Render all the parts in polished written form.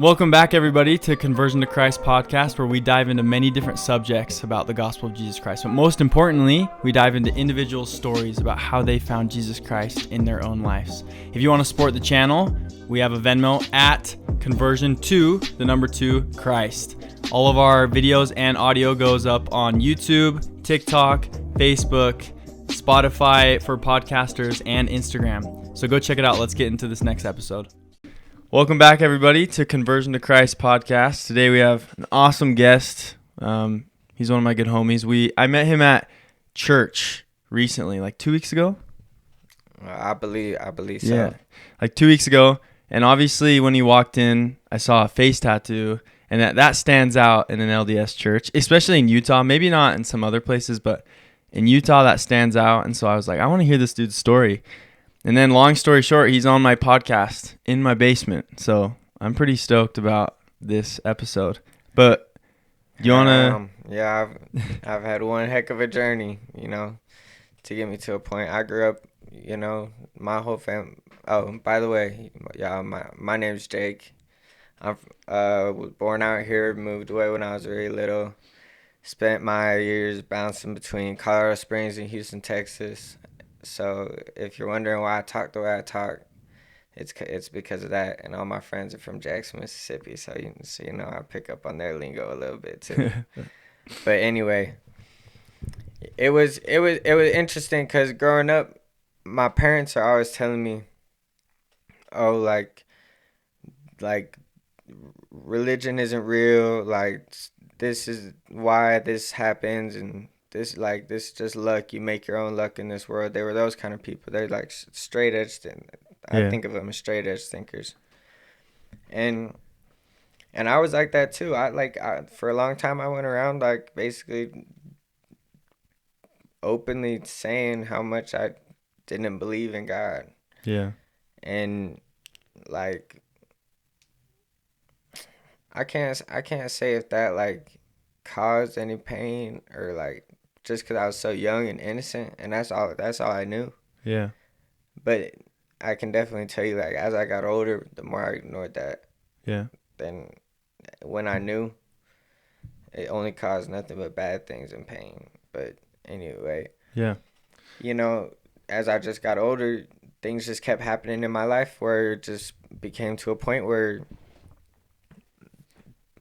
Welcome back, everybody, to Conversion to Christ podcast, where we dive into many different subjects about the gospel of Jesus Christ. But most importantly, we dive into individual stories about how they found Jesus Christ in their own lives. If you want to support the channel, we have a Venmo at conversion2 Christ. All of our videos and audio goes up on YouTube, TikTok, Facebook, Spotify for podcasters, and Instagram. So go check it out. Let's get into this next episode. Welcome back, everybody, to Conversion to Christ podcast. Today we have an awesome guest. He's one of my good homies. I met him at church recently, like 2 weeks ago. I believe so. Yeah, like 2 weeks ago. And obviously, when he walked in, I saw a face tattoo, and that stands out in an LDS church, especially in Utah. Maybe not in some other places, but in Utah, that stands out. And so I was like, I want to hear this dude's story. And then long story short, he's on my podcast in my basement. So I'm pretty stoked about this episode. But do you want to... Yeah, I've had one heck of a journey, to get me to a point. I grew up, my whole family... Oh, by the way, yeah, my name's Jake. I was born out here, moved away when I was really little. Spent my years bouncing between Colorado Springs and Houston, Texas. So if you're wondering why I talk the way I talk, it's because of that. And all my friends are from Jackson, Mississippi, so I pick up on their lingo a little bit too. But anyway, it was interesting because growing up, my parents are always telling me, "Oh, like religion isn't real. Like this is why this happens and." This just luck. You make your own luck in this world. They were those kind of people. They're like straight edge. I think of them as straight edge thinkers. And I was like that too. For a long time I went around like basically openly saying how much I didn't believe in God. Yeah. And like I can't say if that like caused any pain or like just because I was so young and innocent, and that's all I knew. Yeah. But I can definitely tell you, like, as I got older, the more I ignored that. Yeah. Then when I knew, it only caused nothing but bad things and pain. But anyway. Yeah. As I just got older, things just kept happening in my life where it just became to a point where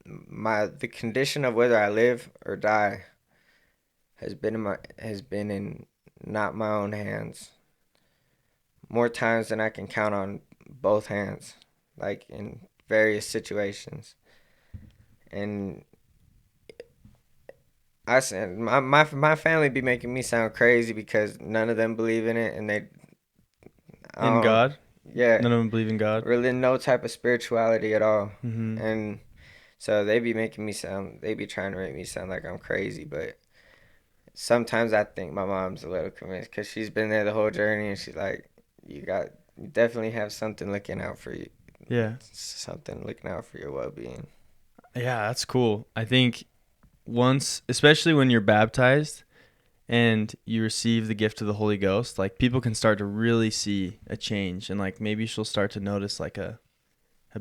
the condition of whether I live or die has been in not my own hands more times than I can count on both hands, like in various situations. And I said my family be making me sound crazy because none of them believe in it, and they In God? Yeah, None of them believe in God? Really no type of spirituality at all. Mm-hmm. And so they be trying to make me sound like I'm crazy, but sometimes I think my mom's a little convinced because she's been there the whole journey, and she's like, you definitely have something looking out for you. Yeah. Something looking out for your well-being. Yeah, that's cool. I think once, especially when you're baptized and you receive the gift of the Holy Ghost, like people can start to really see a change, and like maybe she'll start to notice like a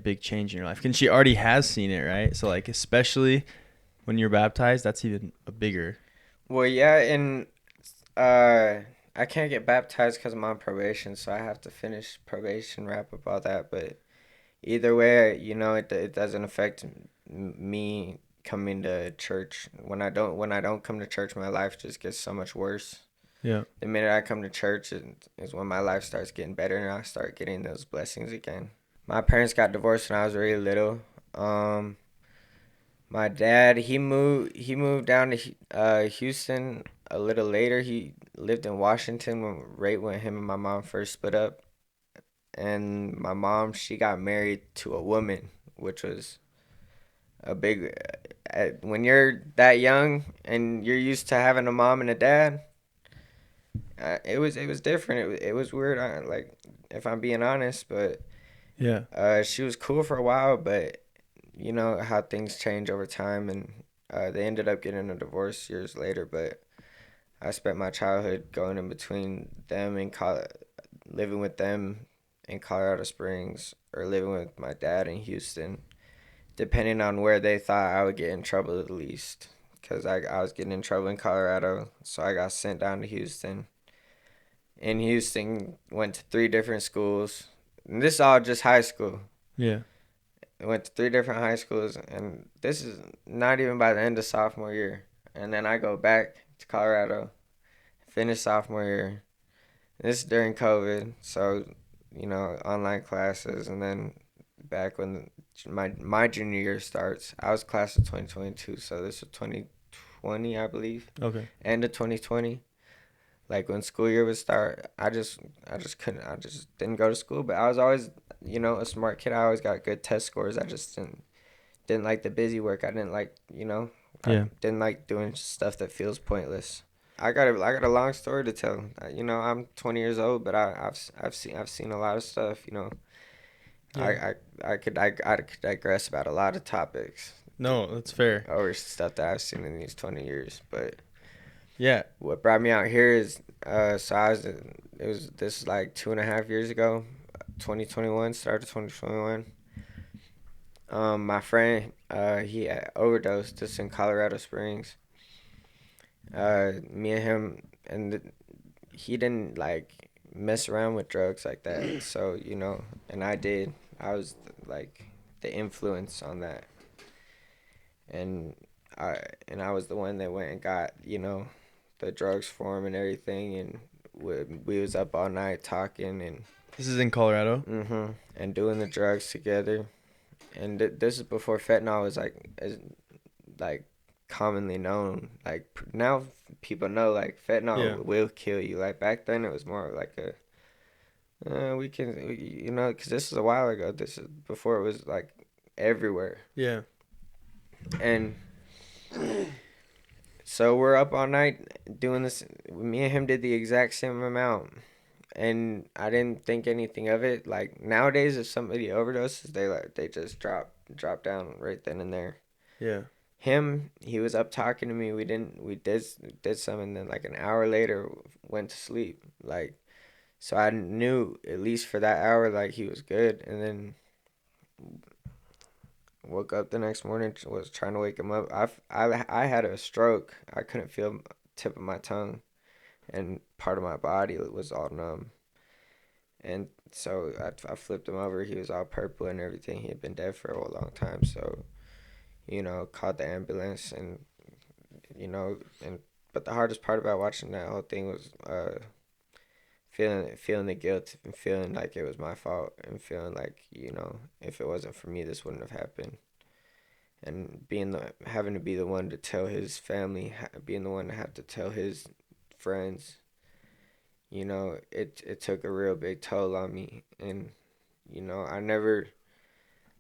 big change in your life. And she already has seen it, right? So like especially when you're baptized, that's even a bigger. Well, yeah, and I can't get baptized because I'm on probation, so I have to finish probation, wrap up all that. But either way, it doesn't affect me coming to church. When I don't come to church, my life just gets so much worse. Yeah. The minute I come to church is when my life starts getting better, and I start getting those blessings again. My parents got divorced when I was really little. My dad, he moved down to Houston a little later. He lived in Washington right when him and my mom first split up. And my mom, she got married to a woman, which was a big... when you're that young and you're used to having a mom and a dad, it was different. It was weird, like, if I'm being honest, but... Yeah. She was cool for a while, but... You know how things change over time, and they ended up getting a divorce years later. But I spent my childhood going in between them and living with them in Colorado Springs, or living with my dad in Houston. depending on where they thought I would get in trouble the least. Because I was getting in trouble in Colorado, so I got sent down to Houston. In Houston, went to 3 different schools. And this is all just high school. Yeah. I went to 3 different high schools, and this is not even by the end of sophomore year. And then I go back to Colorado, finish sophomore year. This is during COVID, so, online classes. And then back when my junior year starts, I was class of 2022, so this was 2020, I believe. Okay. End of 2020. Like when school year would start, I just didn't go to school. But I was always, a smart kid. I always got good test scores. I just didn't like the busy work. I didn't like, Yeah. I didn't like doing stuff that feels pointless. I got a long story to tell. I'm 20 years old, but I've seen a lot of stuff. Yeah. I could digress about a lot of topics. No, that's fair. Over stuff that I've seen in these 20 years, but Yeah. what brought me out here is this is like 2.5 years ago, 2021, start of 2021. My friend, he had overdosed just in Colorado Springs. Me and him, and he didn't like mess around with drugs like that. So, and I did. I was like the influence on that. And I was the one that went and got, the drugs for him and everything, and we was up all night talking, and This is in Colorado? and doing the drugs together. And this is before fentanyl was like commonly known. Like now people know like fentanyl will kill you. Like back then it was more like because this is a while ago. This is before it was like everywhere. Yeah. And so we're up all night doing this. Me and him did the exact same amount, and I didn't think anything of it. Like nowadays, if somebody overdoses, they just drop down right then and there. Yeah. He was up talking to me. We did some, and then like an hour later went to sleep. Like, so I knew at least for that hour like he was good, and then woke up the next morning, was trying to wake him up. I had a stroke. I couldn't feel tip of my tongue, and part of my body was all numb. And so I flipped him over. He was all purple and everything. He had been dead for a long time. So, called the ambulance, and but the hardest part about watching that whole thing was feeling the guilt and feeling like it was my fault, and feeling like if it wasn't for me this wouldn't have happened, and having to be the one to tell his family, being the one to have to tell his friends. It took a real big toll on me, and I never,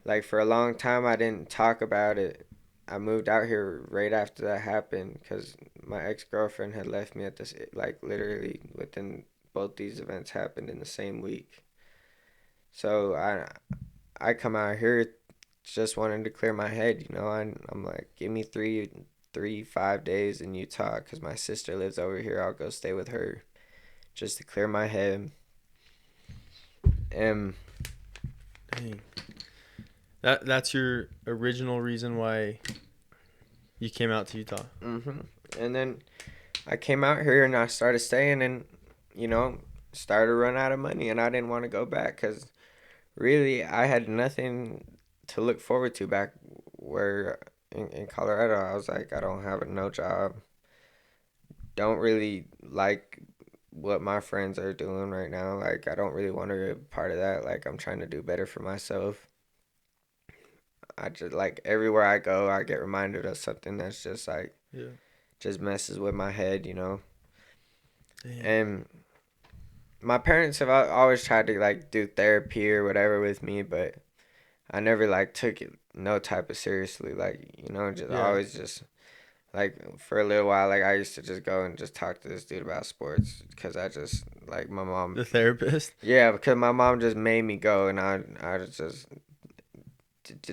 like, for a long time I didn't talk about it. I moved out here right after that happened because my ex-girlfriend had left me at this, like, literally within both these events happened in the same week. So I come out here just wanting to clear my head, I'm like, give me 5 days in Utah because my sister lives over here. I'll go stay with her just to clear my head. Dang. That's your original reason why you came out to Utah. And then I came out here and I started staying, and started to run out of money, and I didn't want to go back because really I had nothing to look forward to back where in Colorado. I was like, I don't have no job. Don't really like what my friends are doing right now. Like, I don't really want to be a part of that. Like, I'm trying to do better for myself. I just, like, everywhere I go, I get reminded of something that's just, like, just messes with my head, Damn. And my parents have always tried to, like, do therapy or whatever with me, but I never, like, took it no type of seriously. Like, always just, like, for a little while, like, I used to just go and just talk to this dude about sports because I just, like, my mom. The therapist? Yeah, because my mom just made me go, and I just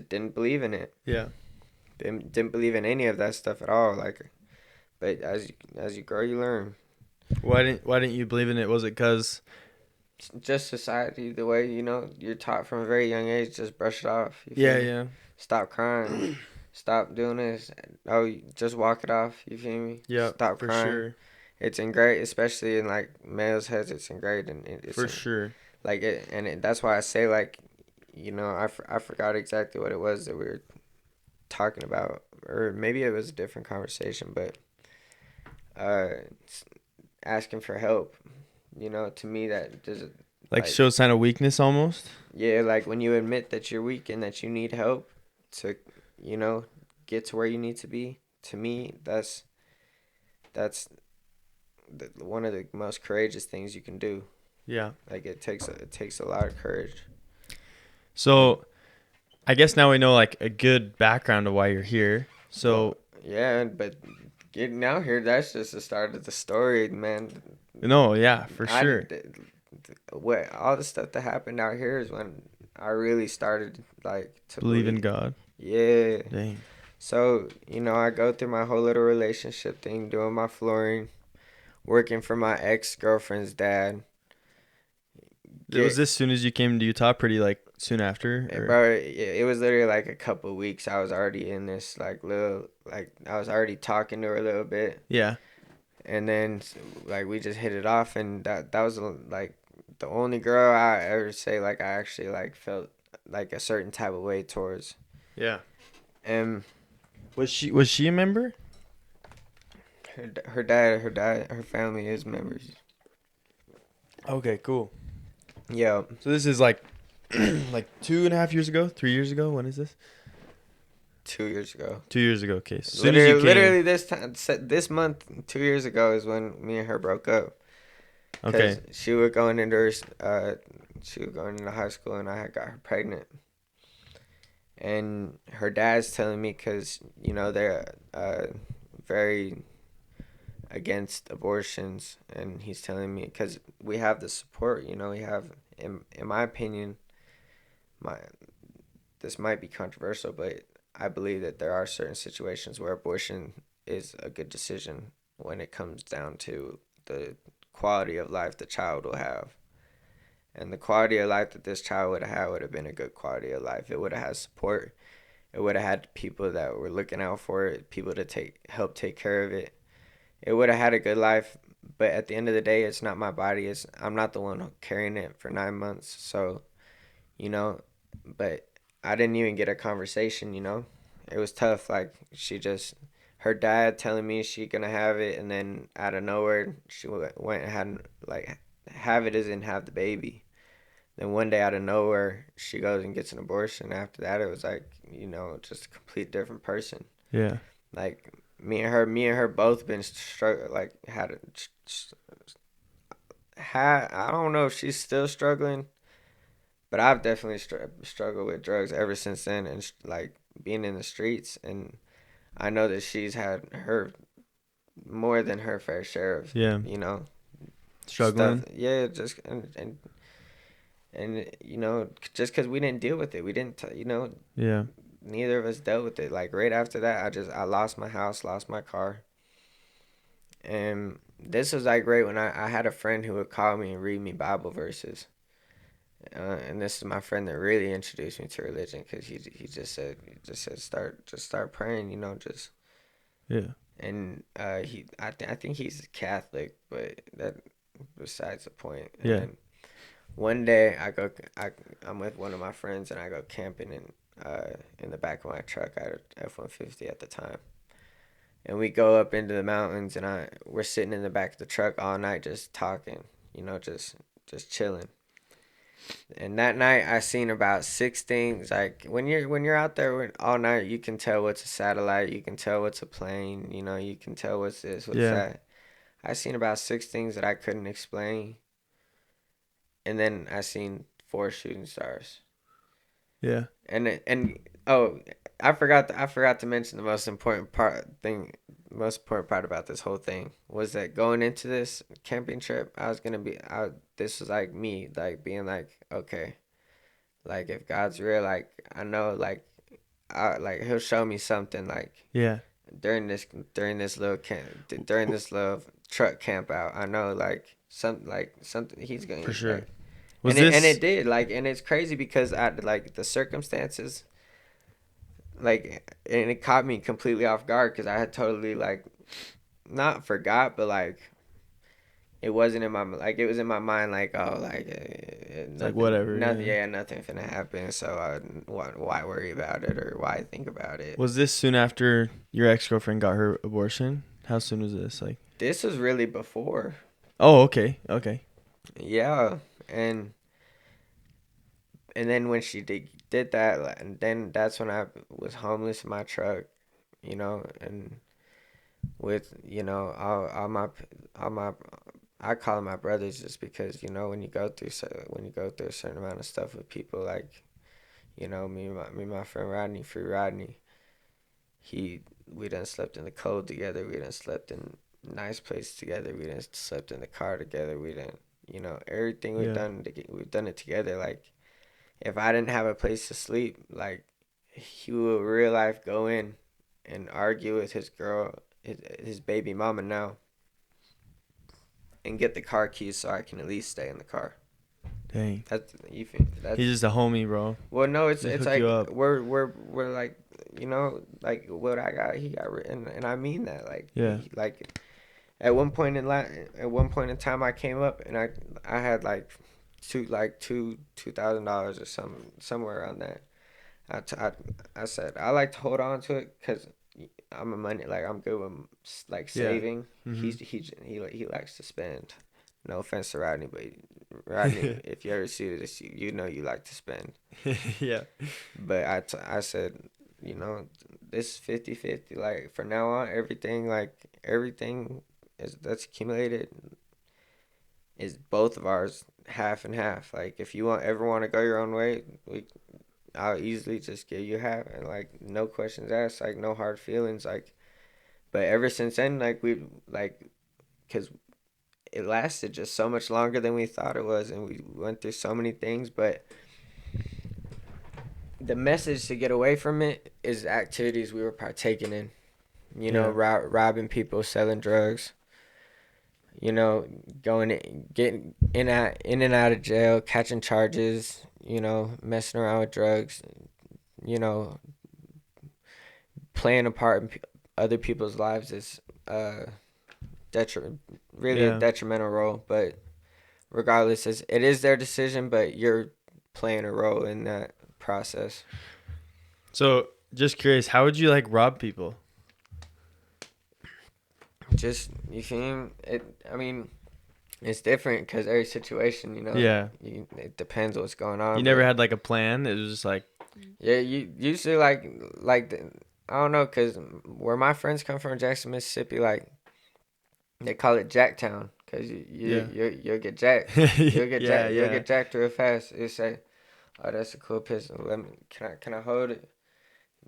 didn't believe in it. Yeah. Didn't believe in any of that stuff at all. Like, but as you grow, you learn. Why didn't you believe in it? Was it because just society, the way you're taught from a very young age, just brush it off. Yeah. Stop crying. Stop doing this. Oh, just walk it off. You feel me? Yeah, Stop for crying. sure. It's ingrained, especially in like males' heads. It's ingrained, and For sure. like it, and that's why I say like, I forgot exactly what it was that we were talking about, or maybe it was a different conversation, but uh, asking for help. To me that does Like like show sign of weakness almost. yeah, like when you admit that you're weak and that you need help to, you know, get to where you need to be. To me, that's one of the most courageous things you can do. Yeah. Like it takes a lot of courage. So I guess now we know like a good background of why you're here. So Yeah, but getting out here, that's just the start of the story, man. no, yeah, for I sure. what all the stuff that happened out here is when I really started like to Believe in God. Yeah. Dang. So, I go through my whole little relationship thing, doing my flooring, working for my ex-girlfriend's dad. Was this soon as you came to Utah? Pretty like soon after, or? Bro, it was literally like a couple of weeks. I was already in this I was already talking to her a little bit. Yeah. And then like we just hit it off, and that was like the only girl I ever say like I actually like felt like a certain type of way towards. Yeah. And Was she a member? her family is members. Okay, cool. Yeah. So this is like like 2.5 years ago, 3 years ago. When is this? 2 years ago. 2 years ago. Okay. So soon as you came. Literally this month, 2 years ago is when me and her broke up. Okay. She was going into high school, and I had got her pregnant. And her dad's telling me, because they're very against abortions, and he's telling me, because we have the support, we have, in my opinion, this might be controversial, but I believe that there are certain situations where abortion is a good decision when it comes down to the quality of life the child will have. And the quality of life that this child would have had would have been a good quality of life. It would have had support. It would have had people that were looking out for it, people to help take care of it. It would have had a good life, but at the end of the day, it's not my body. I'm not the one carrying it for 9 months. So, but I didn't even get a conversation. It was tough. Like her dad telling me she gonna have it, and then out of nowhere she went and had like have it as in have the baby. Then one day out of nowhere she goes and gets an abortion. After that, it was like just a complete different person. Yeah. Like me and her both been like I don't know if she's still struggling, but I've definitely struggled with drugs ever since then, and like being in the streets. And I know that she's had her more than her fair share of struggling stuff. Yeah, just and just because we didn't deal with it, we didn't yeah, neither of us dealt with it. Like right after that, I lost my house, lost my car. And this was like right when I had a friend who would call me and read me Bible verses. And this is my friend that really introduced me to religion, because he just said start praying, just. Yeah. And I think he's Catholic, but that besides the point. Yeah. And one day I'm with one of my friends, and I go camping in the back of my truck. I had an F-150 at the time. And we go up into the mountains, and we're sitting in the back of the truck all night just talking, just chilling. And that night I seen about 6 things. Like when you're out there all night, you can tell what's a satellite, you can tell what's a plane, you can tell what's this, what's that. I seen about 6 things that I couldn't explain. And then I seen 4 shooting stars. Yeah. And oh, I forgot to mention the most important part about this whole thing was that going into this camping trip, this was like me, like being like, okay, like if God's real, like I know, like he'll show me something, like during this little truck camp out. I know something he's gonna for sure. And it did, like, and it's crazy because the circumstances like, and it caught me completely off guard because I had totally like not forgot, but like it wasn't in my like it was in my mind like, oh, like It's like nothing, whatever. nothing, Yeah. yeah, nothing finna happen, so why worry about it or why think about it. Was this soon after your ex-girlfriend got her abortion? How soon was this? Like, This was really before, oh, okay, okay. yeah, and then when she did that, like, and then that's when I was homeless in my truck, and with all my I call them my brothers just because when you go through a certain amount of stuff with people like me and my friend Rodney, Free Rodney, he we done slept in the cold together, we done slept in nice places together, we done slept in the car together, we done everything Yeah. we've done it together. Like if I didn't have a place to sleep, like he would real life go in and argue with his girl, his baby mama now, and get the car keys so I can at least stay in the car. Dang. That's you feel that's He's just a homie, bro. well, no, Just it's hook you like up. we're like like what I got, he got written, and I mean that like Yeah. like at one point in time I came up and I had like $2,000 or somewhere around that. I, t- I, I said I like to hold on to it because I'm a money like I'm good with like Yeah. saving. Mm-hmm. He likes to spend. No offense to Rodney, but Rodney, if you ever see this, you know you like to spend. Yeah. But I said, this 50-50. Like for now on, everything is that's accumulated is both of ours, half and half. Like if you ever want to go your own way, I'll easily just give you half and like no questions asked, like no hard feelings, like. But ever since then, like we like, cause it lasted just so much longer than we thought it was, and we went through so many things. But the message to get away from it is activities we were partaking in. Yeah. Robbing people, selling drugs. Going getting in and out of jail, catching charges. Messing around with drugs. You know, playing a part in other people's lives is really a Yeah. detrimental role. But regardless, it is their decision, but you're playing a role in that process. So, just curious, how would you like rob people? Just you feel it. I mean, it's different because every situation, Yeah. it depends what's going on. You never But had like a plan. It was just like, yeah, you usually I don't know, cause where my friends come from, Jackson, Mississippi, like they call it Jacktown, cause yeah. you'll get jacked, Yeah. you'll Yeah. get jacked real fast. You say, oh, that's a cool pistol. Can I hold it?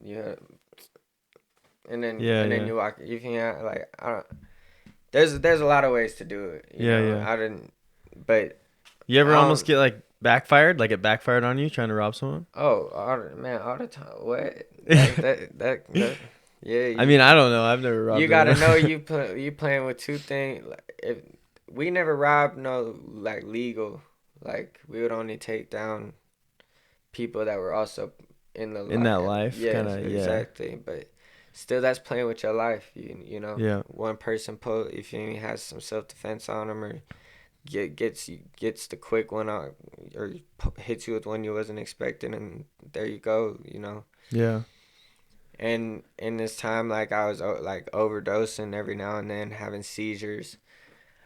Yeah, Yeah. and then Yeah. you walk. You can like I don't. There's a lot of ways to do it. Yeah. Yeah. I didn't, but You ever I almost don't. get like backfired? Like it backfired on you trying to rob someone? Oh, man, all the time. What? That yeah. I mean, I don't know. I've never You robbed gotta anyone. know you playing with two things. Like, if we never robbed no like legal, like we would only take down people that were also in the In that like. life, kind Yes, of, yeah. exactly. But still, that's playing with your life. Yeah. One person pull if he has some self defense on him or gets the quick one out or hits you with one you wasn't expecting, and there you go. Yeah. And in this time, like I was like overdosing every now and then, having seizures.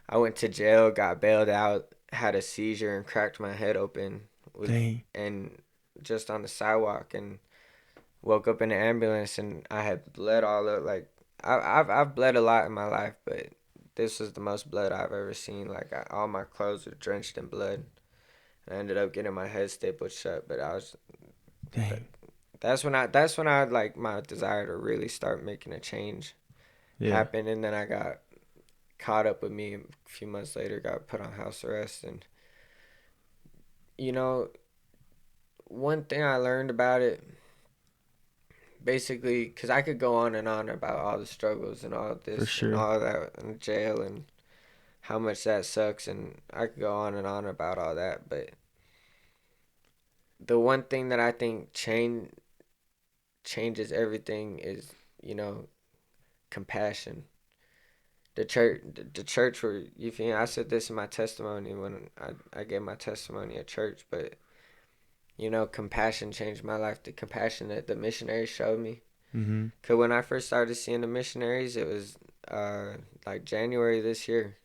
I went to jail, got bailed out, had a seizure, and cracked my head open with Dang. and just on the sidewalk, and woke up in the ambulance, and I had bled all up. Like I've bled a lot in my life, but this was the most blood I've ever seen. Like all my clothes were drenched in blood. I ended up getting my head stapled shut, but I was Dang. that's when I like my desire to really start making a change Yeah. happened, and then I got caught up with me a few months later, got put on house arrest, and you know one thing I learned about it basically because I could go on and on about all the struggles and all For this and sure. all that in jail and how much that sucks, and I could go on and on about all that, but the one thing that I think changed changes everything is, you know, compassion. The church where you feel, I said this in my testimony when I gave my testimony at church, but you know, compassion changed my life. The compassion that the missionaries showed me. Mm-hmm. Cause when I first started seeing the missionaries, it was like January this year,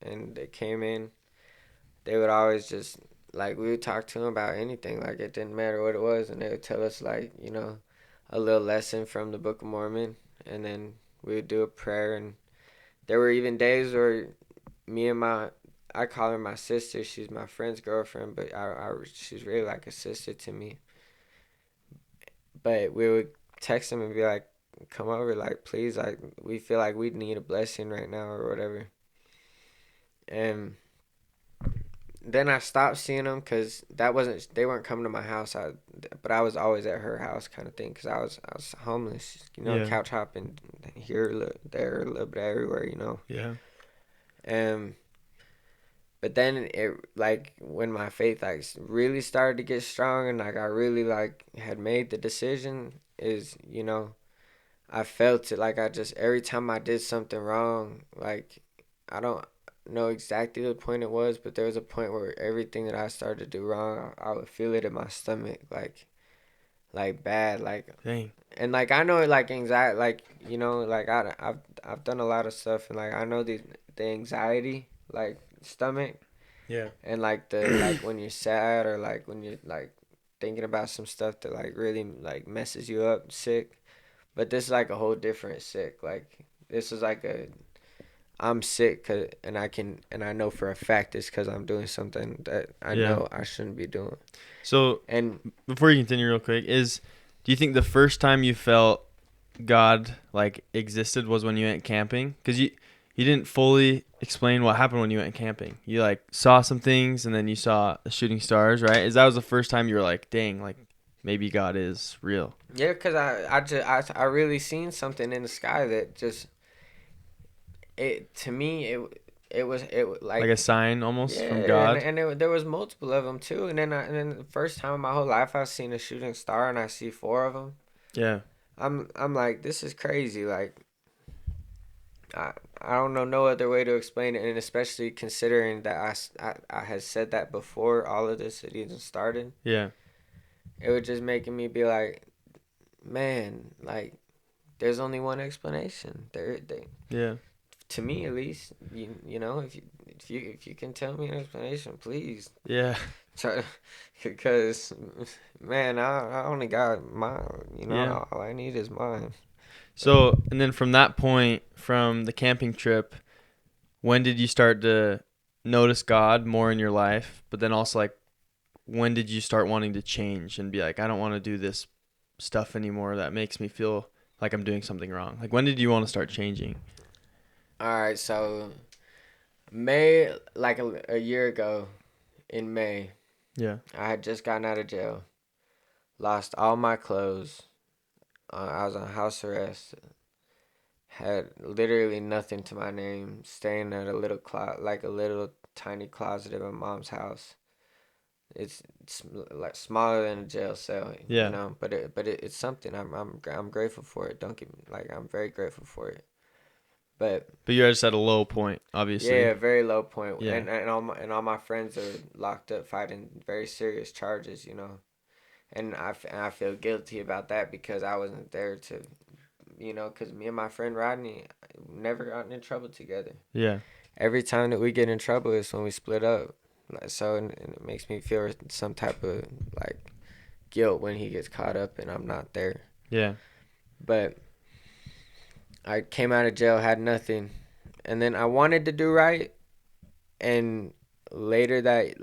and they came in. They would always just like we would talk to them about anything, like it didn't matter what it was, and they would tell us like, you know, a little lesson from the Book of Mormon, and then we would do a prayer. And there were even days where me and I call her my sister. She's my friend's girlfriend, but she's really like a sister to me. But we would text them and be like, come over, like, please, like, we feel like we need a blessing right now or whatever. And then I stopped seeing them because they weren't coming to my house. But I was always at her house kind of thing because I was homeless, you know, Yeah. couch hopping here, there, a little bit everywhere, you know. Yeah. And but then it like when my faith like really started to get strong and like I really like had made the decision is, you know, I felt it like I just every time I did something wrong, like I don't know exactly the point it was, but there was a point where everything that I started to do wrong, I would feel it in my stomach, like bad, like. Dang. And like I know like anxiety, like you know, like I've done a lot of stuff, and like I know the anxiety, like stomach, Yeah. and like the like when you're sad or like when you're like thinking about some stuff that like really like messes you up, sick. But this is like a whole different sick. Like this is like a I'm sick and I know for a fact it's because I'm doing something that I Yeah. know I shouldn't be doing. So And before you continue real quick, do you think the first time you felt God like existed was when you went camping? Because you didn't fully explain what happened when you went camping. You like saw some things and then you saw the shooting stars, right? Is that was the first time you were like, dang, like maybe God is real. yeah, because I really seen something in the sky that just it to me it Like a like sign almost from yeah, God. there was multiple of them too. And then the first time in my whole life I've seen a shooting star and I see four of them. Yeah. I'm like this is crazy. Like I I don't know no other way to explain it, and especially considering that I had said that before all of this had even started. Yeah. It was just making me be like, man, like there's only one explanation. They Yeah. to me at least, you know, if you can tell me an explanation, please Yeah. try, because man, I only got mine. You Yeah. know, all I need is mine. So, and then from that point, from the camping trip, when did you start to notice God more in your life? But then also, like, when did you start wanting to change and be like, I don't want to do this stuff anymore that makes me feel like I'm doing something wrong? Like, when did you want to start changing? All right, so May, like a year ago, in May, Yeah. I had just gotten out of jail, lost all my clothes. I was on house arrest, had literally nothing to my name, staying at a little like a little tiny closet in my mom's house. It's like smaller than a jail cell, you Yeah. know. It's something. I'm grateful for it. Don't get me like I'm very grateful for it. But But you're just at a low point, obviously. yeah, very low point. Yeah. And all my friends are locked up fighting very serious charges, you know. And I feel guilty about that because I wasn't there to, you know, because me and my friend Rodney never gotten in trouble together. Yeah. Every time that we get in trouble is when we split up. Like, so and it makes me feel some type of like guilt when he gets caught up and I'm not there. Yeah. But I came out of jail, had nothing, and then I wanted to do right, and later that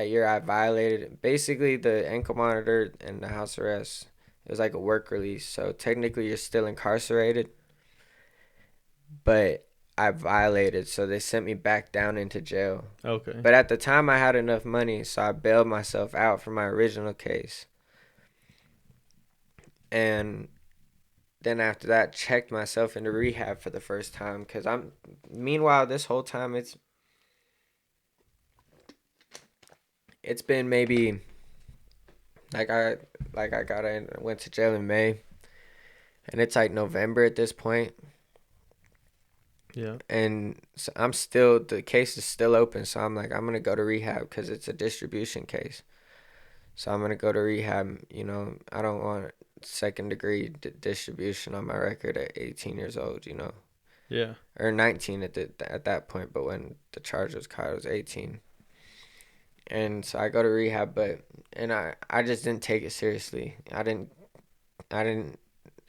year I violated basically the ankle monitor and the house arrest. It was like a work release, so technically you're still incarcerated, but I violated, so they sent me back down into jail. Okay. But at the time I had enough money, so I bailed myself out from my original case. And then after that checked myself into rehab for the first time cuz meanwhile this whole time it's been maybe Like I went to jail in May, and it's like November at this point, Yeah. and so the case is still open. So I'm like, I'm gonna go to rehab because it's a distribution case. So I'm gonna go to rehab. You know, I don't want second degree distribution on my record at 18 years old. You know, Yeah. or 19 at that point. But when the charge was caught, I was 18. And so I go to rehab, I just didn't take it seriously. I didn't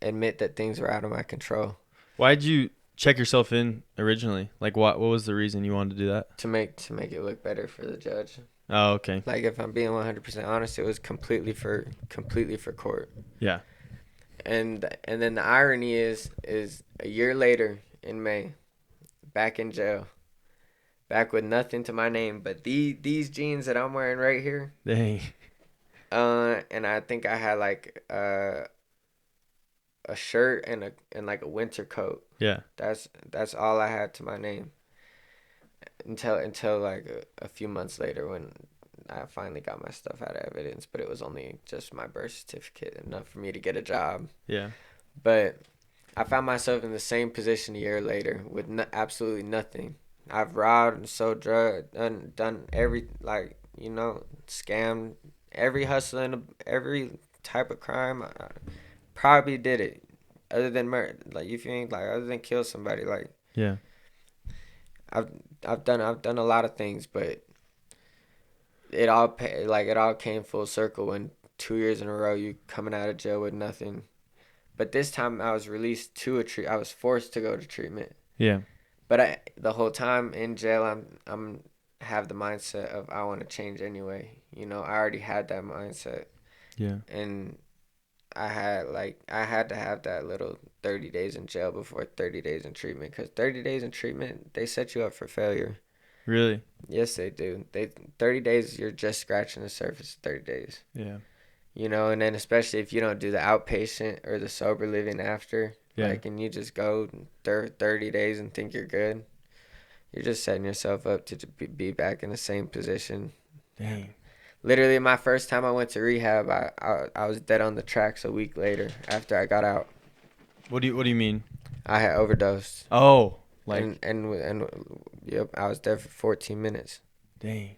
admit that things were out of my control. Why'd you check yourself in originally? Like, what was the reason you wanted to do that? To make it look better for the judge. Oh, okay. Like, if I'm being 100% honest, it was completely for court. Yeah. And then the irony is a year later in May, back in jail, back with nothing to my name but these jeans that I'm wearing right here. Dang. And I think I had like a shirt and like a winter coat. Yeah. That's all I had to my name until like a few months later when I finally got my stuff out of evidence. But it was only just my birth certificate, enough for me to get a job. Yeah. But I found myself in the same position a year later with absolutely nothing. I've robbed and sold drugs, done every, like, you know, scammed every hustle and every type of crime. I probably did it, other than murder. Like, you feel me? Like, other than kill somebody. Like, Yeah. I've I've done a lot of things, but it all came full circle when 2 years in a row you coming out of jail with nothing. But this time I was released to I was forced to go to treatment. Yeah. But the whole time in jail, I'm have the mindset of I want to change anyway. You know, I already had that mindset, Yeah. and I had to have that little 30 days in jail before 30 days in treatment, because 30 days in treatment, they set you up for failure. Really? Yes, they do. 30 days, you're just scratching the surface. 30 days. Yeah. You know, and then especially if you don't do the outpatient or the sober living after, Yeah. like, and you just go 30 days and think you're good, you're just setting yourself up to be back in the same position. Dang. Literally, my first time I went to rehab, I was dead on the tracks a week later after I got out. What do you mean? I had overdosed. Oh, like, And yep, I was there for 14 minutes. dang.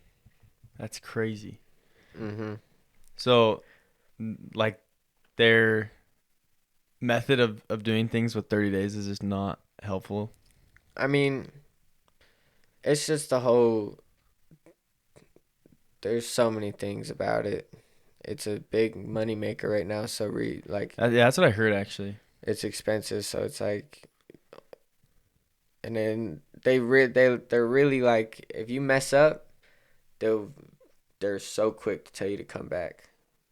That's crazy. Mhm. So, like, their method of doing things with 30 days is just not helpful. I mean, it's just the whole. There's so many things about it. It's a big money maker right now. So Yeah, that's what I heard actually. it's expensive. So it's like, and then they're really like, if you mess up, they're so quick to tell you to come back.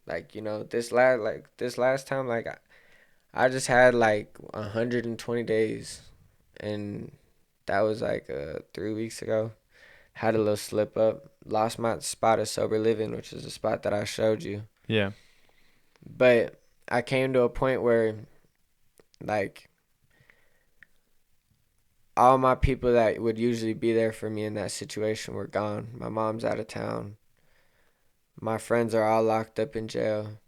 Like, you know, this last time, like, I just had like 120 days, and that was like 3 weeks ago. Had a little slip up, lost my spot of sober living, which is the spot that I showed you. Yeah. But I came to a point where, like, all my people that would usually be there for me in that situation were gone. My mom's out of town. My friends are all locked up in jail.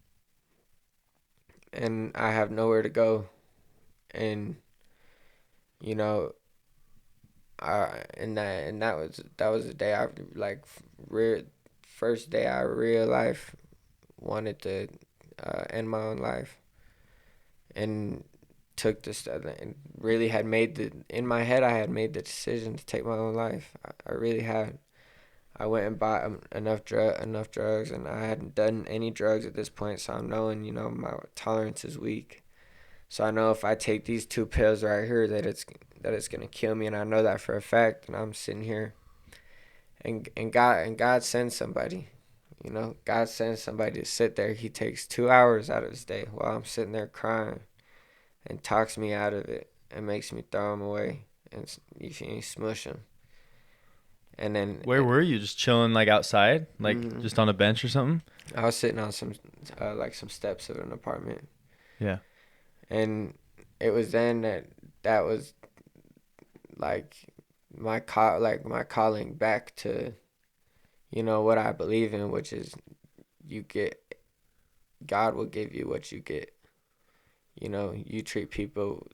And I have nowhere to go. And, you know, that was the day I, like, first day I real life wanted to end my own life, and took this and really had made in my head I had made the decision to take my own life. I really had. I went and bought enough drugs, and I hadn't done any drugs at this point, so I'm knowing, you know, my tolerance is weak. So I know if I take these 2 pills right here that it's gonna kill me, and I know that for a fact. And I'm sitting here, and God sends somebody, you know, God sends somebody to sit there. He takes 2 hours out of his day while I'm sitting there crying, and talks me out of it, and makes me throw him away, and you smush him. And then Where were you? Just chilling, like, outside, like, Mhm. just on a bench or something? I was sitting on some steps of an apartment, Yeah. and it was then that was like my calling back to, you know, what I believe in, which is you get God will give you what you get. You know, you treat people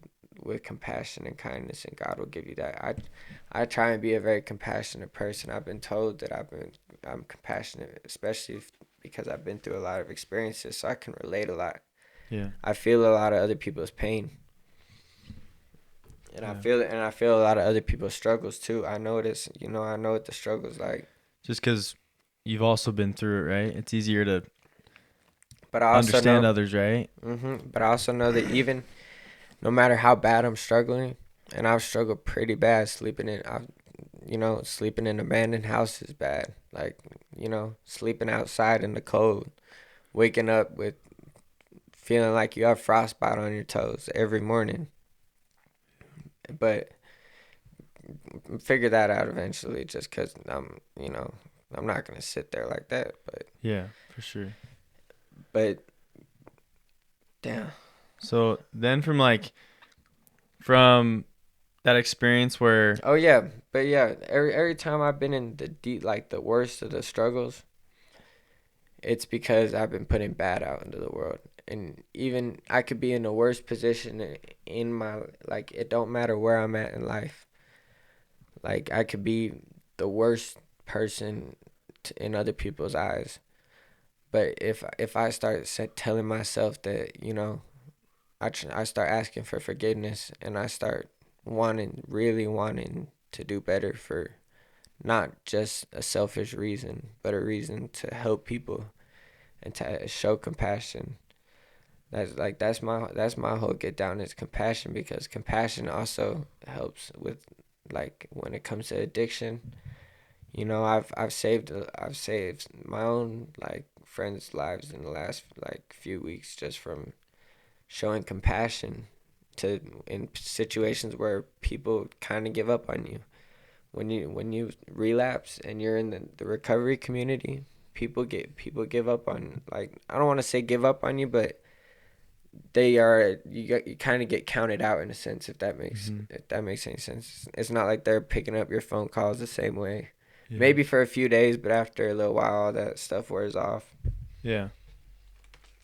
with compassion and kindness, and God will give you that. I try and be a very compassionate person. I've been told that I'm compassionate, especially because I've been through a lot of experiences, so I can relate a lot. Yeah. I feel a lot of other people's pain, and Yeah. I feel a lot of other people's struggles too. I know this, I know what the struggle's like. Just because you've also been through it, right? It's easier to But I also understand know, others, right? but I also know that even no matter how bad I'm struggling, and I've struggled pretty bad sleeping in abandoned houses is bad. Like, sleeping outside in the cold, waking up with feeling like you have frostbite on your toes every morning. But figure that out eventually, just because I'm not going to sit there like that. Yeah, for sure. But, damn. So then from that experience where, Oh, yeah. But, yeah, every time I've been in the deep, like the worst of the struggles, it's because I've been putting bad out into the world. And even I could be in the worst position in my, like, it don't matter where I'm at in life. Like, I could be the worst person in other people's eyes. But if I start telling myself that, I start asking for forgiveness, and I start really wanting to do better for not just a selfish reason, but a reason to help people and to show compassion. That's my whole get down is compassion, because compassion also helps with, like, when it comes to addiction. I've saved my own, like, friends' lives in the last, like, few weeks, just from showing compassion to in situations where people kind of give up on you. When you relapse and you're in the recovery community, people give up on, like, I don't want to say give up on you, but you kind of get counted out in a sense, if that makes any sense. It's not like they're picking up your phone calls the same way. yeah, Maybe for a few days, but after a little while, all that stuff wears off. yeah,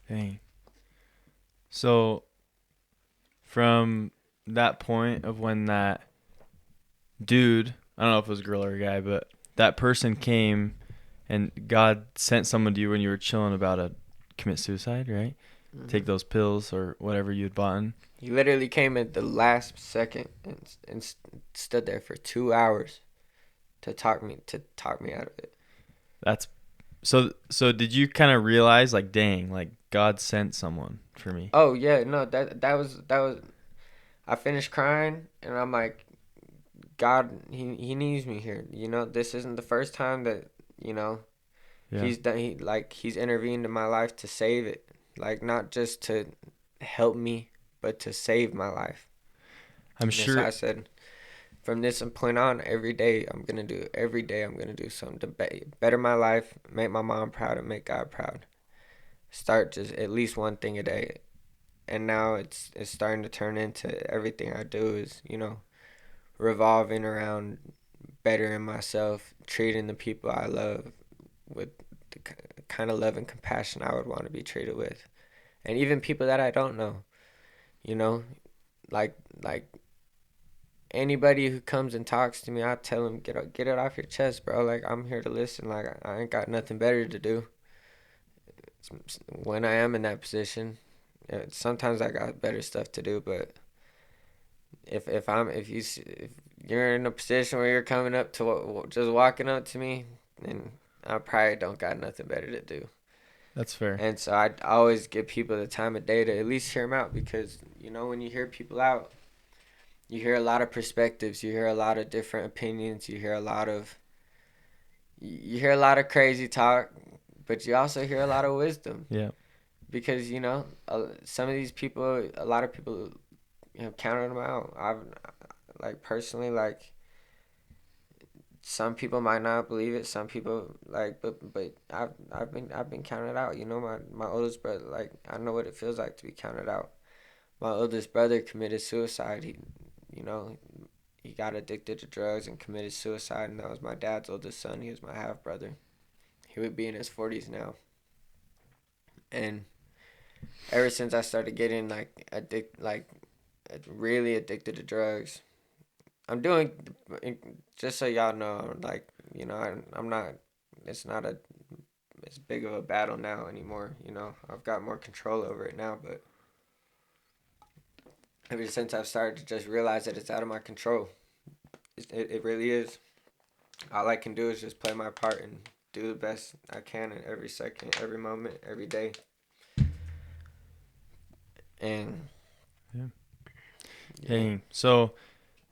dang. So from that point of when that dude, I don't know if it was a girl or a guy, but that person came and God sent someone to you when you were chilling about to commit suicide, right? Take those pills or whatever you had bought. He literally came at the last second and stood there for 2 hours to talk me out of it. That's so did you kind of realize, like, dang, like God sent someone for me? Oh yeah, no, that was. I finished crying, and I'm like, God, he needs me here. This isn't the first time that Yeah. he's intervened in my life to save it, like, not just to help me, but to save my life. I'm And so sure. I said, from this point on, every day I'm gonna do something to better my life, make my mom proud, and make God proud. Start just at least one thing a day, and now it's starting to turn into everything I do is revolving around bettering myself, treating the people I love with the kind of love and compassion I would want to be treated with, and even people that I don't know, you know, like anybody who comes and talks to me, I tell them, get it off your chest, bro. Like, I'm here to listen. Like, I ain't got nothing better to do. When I am in that position, sometimes I got better stuff to do. But if you're in a position where you're coming up to just walking up to me, then I probably don't got nothing better to do. That's fair. And so I always give people the time of day to at least hear them out, because when you hear people out, you hear a lot of perspectives, you hear a lot of different opinions, you hear a lot of crazy talk, but you also hear a lot of wisdom, Yeah. because some of these people, a lot of people counted them out. I've, like, personally, like, some people might not believe it, some people, like, but I've been counted out. My oldest brother, like, I know what it feels like to be counted out. My oldest brother committed suicide. You know, he got addicted to drugs and committed suicide, and that was my dad's oldest son. He was my half brother. He would be in his 40s now. And ever since I started getting really addicted to drugs. I'm doing, just so y'all know, like, I'm not, it's not as big of a battle now anymore. I've got more control over it now, but ever since I've started to just realize that it's out of my control, it really is. All I can do is just play my part and do the best I can in every second, every moment, every day. And Yeah. yeah. Hey, so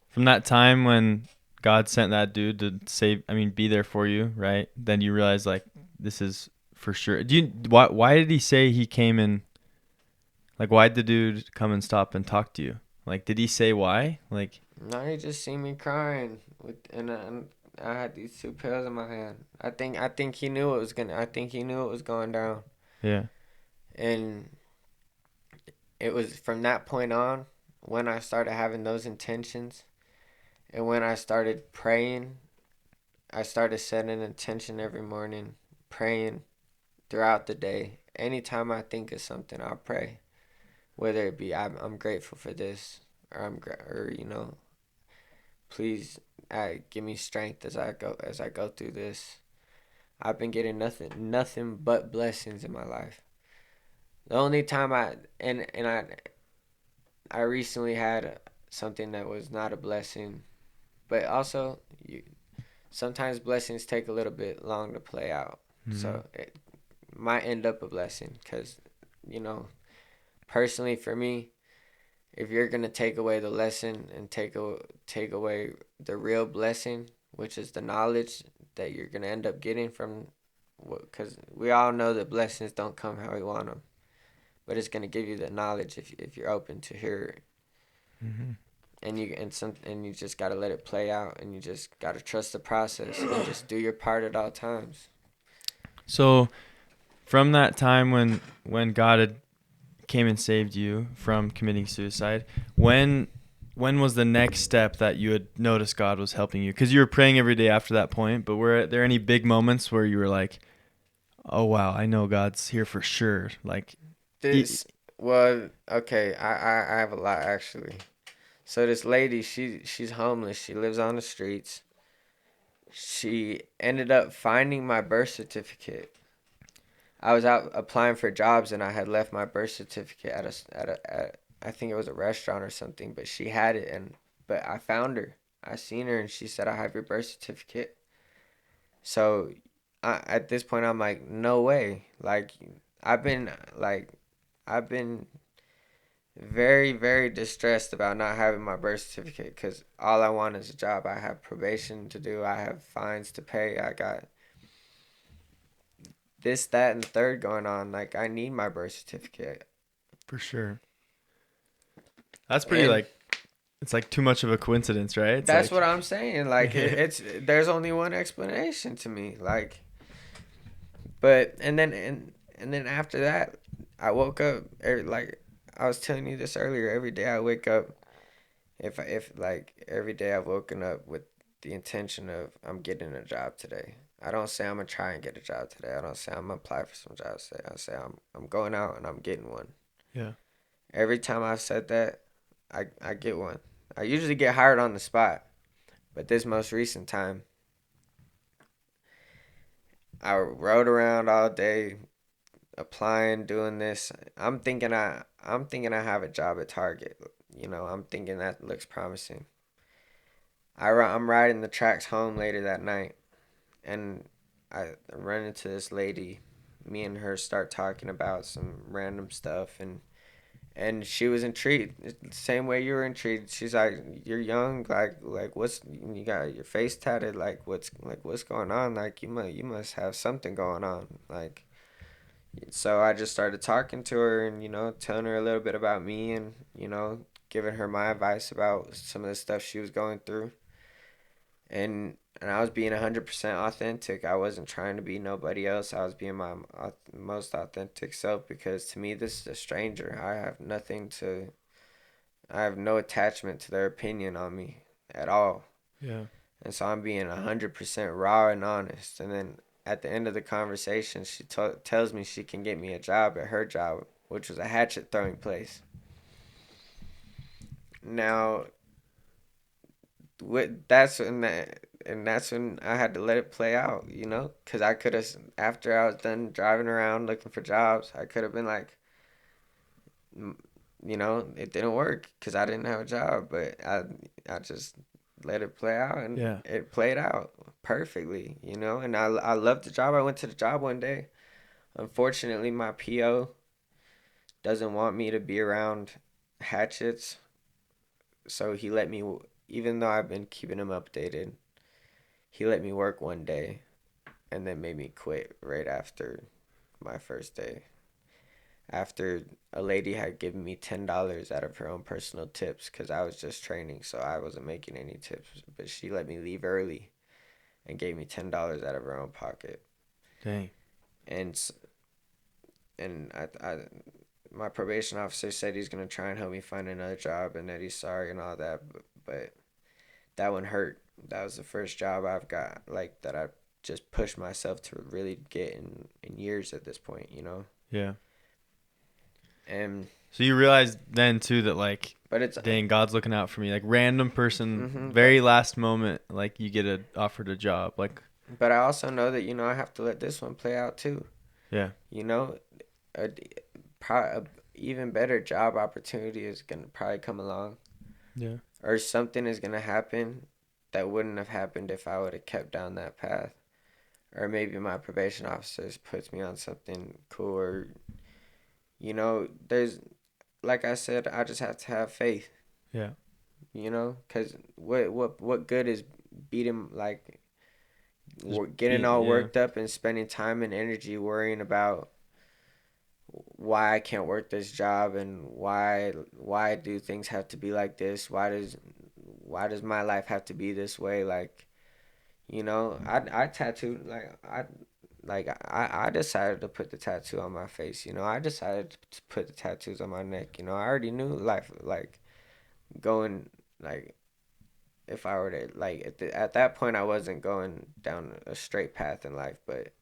from that time when God sent that dude to be there for you, right? Then you realize like this is for sure. Why did he say he came in? Like, why did the dude come and stop and talk to you? Like, did he say why? Like, No, he just seen me crying and I had these two pills in my hand. I think he knew it was gonna. I think he knew it was going down. yeah. And it was from that point on when I started having those intentions, and when I started praying. I started setting an intention every morning, praying throughout the day. Anytime I think of something, I'll pray. Whether it be I'm grateful for this, or please give me strength as I go through this. I've been getting nothing but blessings in my life. The only time I recently had something that was not a blessing, but also sometimes blessings take a little bit long to play out. Mm-hmm. So it might end up a blessing because, you know, personally for me, if you're gonna take away the lesson and take away the real blessing, which is the knowledge that you're gonna end up getting from, because we all know that blessings don't come how we want them, but it's gonna give you the knowledge if you're open to hear it. Mm-hmm. And you just gotta let it play out, and you just gotta trust the process and just do your part at all times. So from that time when God had came and saved you from committing suicide, when was the next step that you had noticed God was helping you? Because you were praying every day after that point, but were there any big moments where you were like, oh wow, I know God's here for sure? Like, This well, okay, I have a lot actually. So this lady, she's homeless. She lives on the streets. She ended up finding my birth certificate. I was out applying for jobs and I had left my birth certificate at I think it was a restaurant or something, but she had it, but I found her. I seen her and she said, "I have your birth certificate." So at this point I'm like, "No way." I've been like I've been very, very distressed about not having my birth certificate because all I want is a job. I have probation to do. I have fines to pay. I got this, that, and the third going on. Like, I need my birth certificate. for sure. That's pretty And like it's like too much of a coincidence, right? It's that's like what I'm saying. Like, there's only one explanation to me. Like, but, and then after that, I woke up, like, I was telling you this earlier, every day I wake up. If like every day I've woken up with the intention of I'm getting a job today. I don't say I'm gonna try and get a job today. I don't say I'm gonna apply for some jobs today. I say I'm going out and I'm getting one. yeah. Every time I've said that, I get one. I usually get hired on the spot, but this most recent time, I rode around all day applying, doing this. I'm thinking I have a job at Target. I'm thinking that looks promising. I'm riding the tracks home later that night, and I run into this lady. Me and her start talking about some random stuff, and she was intrigued, same way you were intrigued. She's like, "You're young, like what's you got your face tatted? What's going on? Like you must have something going on." Like, so I just started talking to her and telling her a little bit about me and giving her my advice about some of the stuff she was going through. And I was being 100% authentic. I wasn't trying to be nobody else. I was being my most authentic self because to me this is a stranger. I have no attachment to their opinion on me at all. Yeah. And so I'm being 100% raw and honest. And then at the end of the conversation, she tells me she can get me a job at her job. which was a hatchet throwing place. Now, that's when I had to let it play out, you know, because I could have, after I was done driving around looking for jobs, I could have been like, you know, it didn't work because I didn't have a job, but I just let it play out, and Yeah. it played out perfectly, you know, and I loved the job. I went to the job one day. Unfortunately, my PO doesn't want me to be around hatchets, so he let me, even though I've been keeping him updated, he let me work one day and then made me quit right after my first day. After a lady had given me $10 out of her own personal tips because I was just training, so I wasn't making any tips. But she let me leave early and gave me $10 out of her own pocket. Dang. And I my probation officer said he's gonna try and help me find another job and that he's sorry and all that. But that one hurt. That was the first job I've got like that I just pushed myself to really get in years at this point, you know. Yeah. And So you realized then too that like, but it's dang, God's looking out for me. Like random person, but very last moment, like you get offered a job. Like, but I also know that, you know, I have to let this one play out too. yeah. You know, a, a even better job opportunity is gonna probably come along, Yeah. or something is gonna happen that wouldn't have happened if I would have kept down that path. Or maybe my probation officers puts me on something cool, or, you know, there's, like I said, I just have to have faith. Yeah. You know, because what good is beating, like, Just getting being, all yeah. worked up and spending time and energy worrying about why I can't work this job, and why do things have to be like this? Why does my life have to be this way? Like, you know, I tattooed, I decided to put the tattoo on my face. You know, I decided to put the tattoos on my neck. You know, I already knew life, like, going, like, if I were to, like, at that point I wasn't going down a straight path in life, but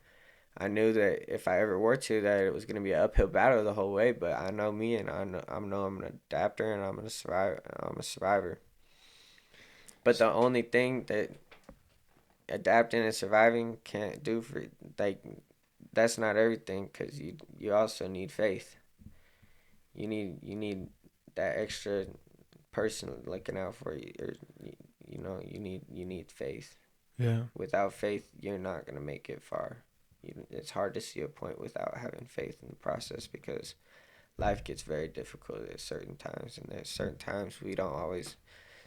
I knew that if I ever were to, that it was gonna be an uphill battle the whole way. But I know me, and I know I'm an adapter, and I'm gonna survive. I'm a survivor. But the only thing that adapting and surviving can't do for, like, that's not everything, because you also need faith. You need that extra person looking out for you, or, you know, you need faith. Yeah. Without faith, you're not gonna make it far. It's hard to see a point without having faith in the process, because life gets very difficult at certain times, and there's certain times we don't always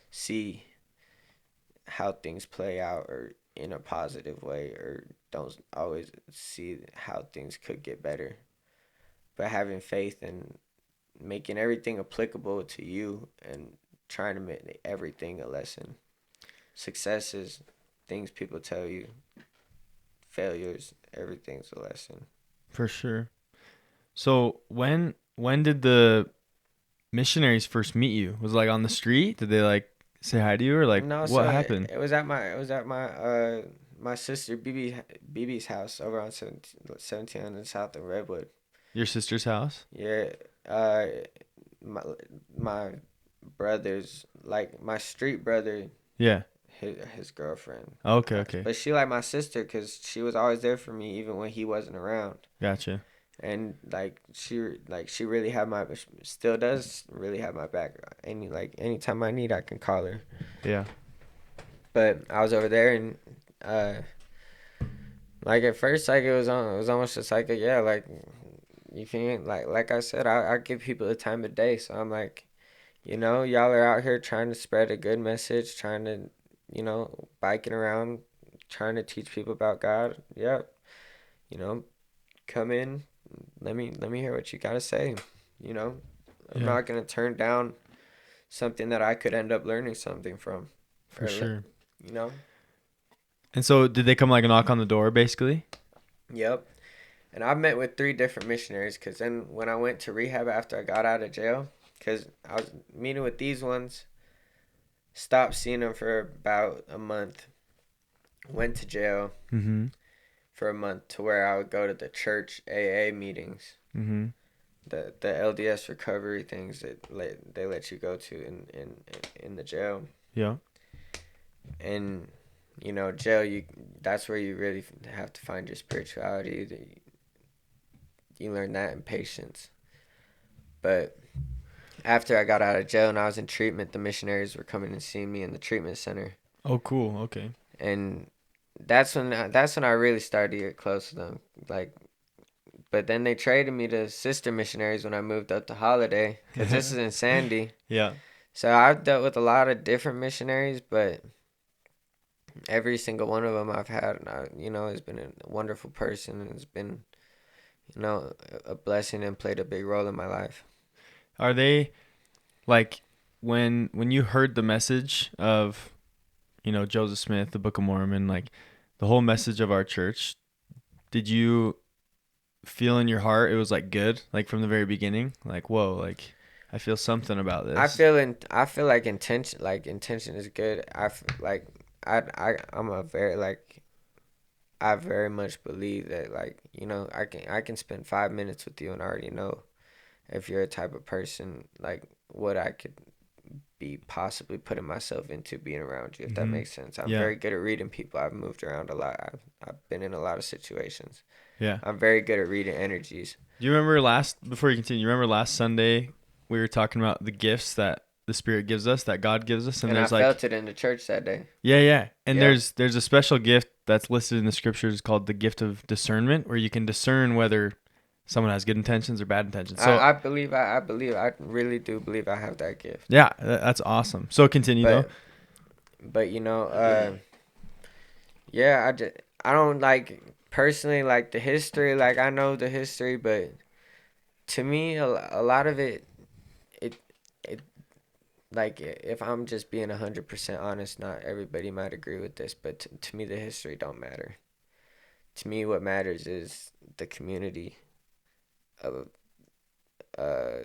see how things play out, or in a positive way, or don't always see how things could get better. But having faith and making everything applicable to you, and trying to make everything a lesson. Success is things people tell you. Failures, everything's a lesson. For sure. So when did the missionaries first meet you? Was it like on the street? Did they like say hi to you, or like No, what so happened? it was at my sister BB's house over on 1700 South of Redwood. Your sister's house? Yeah, my my brother's, like, my street brother, Yeah. his girlfriend Okay, house. okay. But she like my sister because she was always there for me even when he wasn't around. Gotcha. And she really had my, still does really have my back. Anytime I need, I can call her. Yeah. But I was over there, and uh like, at first, like, it was almost just like, yeah, like, you can, like I said, I give people the time of day. So I'm like, you know, y'all are out here trying to spread a good message, trying to, you know, biking around, trying to teach people about God. Yep. You know, come in, let me hear what you gotta say. You know, I'm Yeah. not gonna turn down something that I could end up learning something from. For sure. You know. And so did they come like knock on the door basically? Yep. And I've met with 3 different missionaries, because then when I went to rehab after I got out of jail, because I was meeting with these ones, stopped seeing them for about a month, went to jail Mm-hmm. for a month, to where I would go to the church AA meetings. Mm-hmm. the LDS recovery things that they let you go to in the jail. Yeah. And jail, that's where you really have to find your spirituality. You learn that in patience. But after I got out of jail and I was in treatment, the missionaries were coming and seeing me in the treatment center. Oh, cool. Okay. And that's when I really started to get close to them. Like, but then they traded me to sister missionaries when I moved up to Holiday, because this is in Sandy. Yeah. So I've dealt with a lot of different missionaries, but every single one of them I've had, has been a wonderful person, and has been, a blessing and played a big role in my life. Are they like when you heard the message of, Joseph Smith, the Book of Mormon, like the whole message of our church, did you feel in your heart it was like good, like from the very beginning, like, whoa, like I feel something about this? I feel like intention is good. I'm a very like I very much believe that, like, I can spend 5 minutes with you and I already know if you're a type of person, like, what I could be possibly putting myself into being around you, if that makes sense. I'm very good at reading people. I've moved around a lot. I've been in a lot of situations. Yeah. I'm very good at reading energies. Do you remember before you continue, you remember last Sunday we were talking about the gifts that the Spirit gives us, that God gives us, and there's I felt it in the church that day. Yeah. And there's a special gift that's listed in the scriptures called the gift of discernment, where you can discern whether someone has good intentions or bad intentions. So I really do believe I have that gift. yeah, that's awesome. So continue though. But yeah, I don't like personally like the history. Like, I know the history, but to me, a lot of it, like, if I'm just being 100% honest, not everybody might agree with this, but to me, the history don't matter. To me, what matters is the community, of a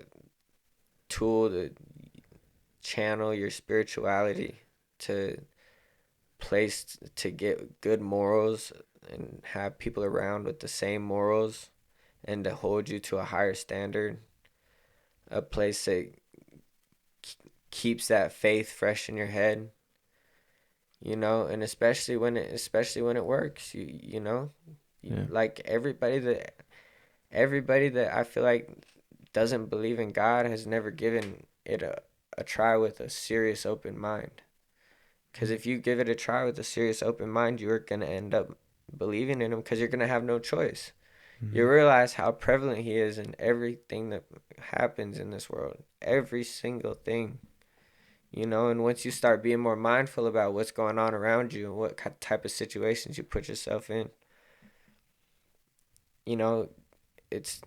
tool to channel your spirituality, to place to get good morals and have people around with the same morals, and to hold you to a higher standard. A place that keeps that faith fresh in your head, and especially when it works. Yeah. Like, everybody that I feel like doesn't believe in God has never given it a try with a serious open mind. Because if you give it a try with a serious open mind, you're going to end up believing in him, because you're going to have no choice. You realize how prevalent he is in everything that happens in this world. Every single thing. And once you start being more mindful about what's going on around you and what type of situations you put yourself in, it's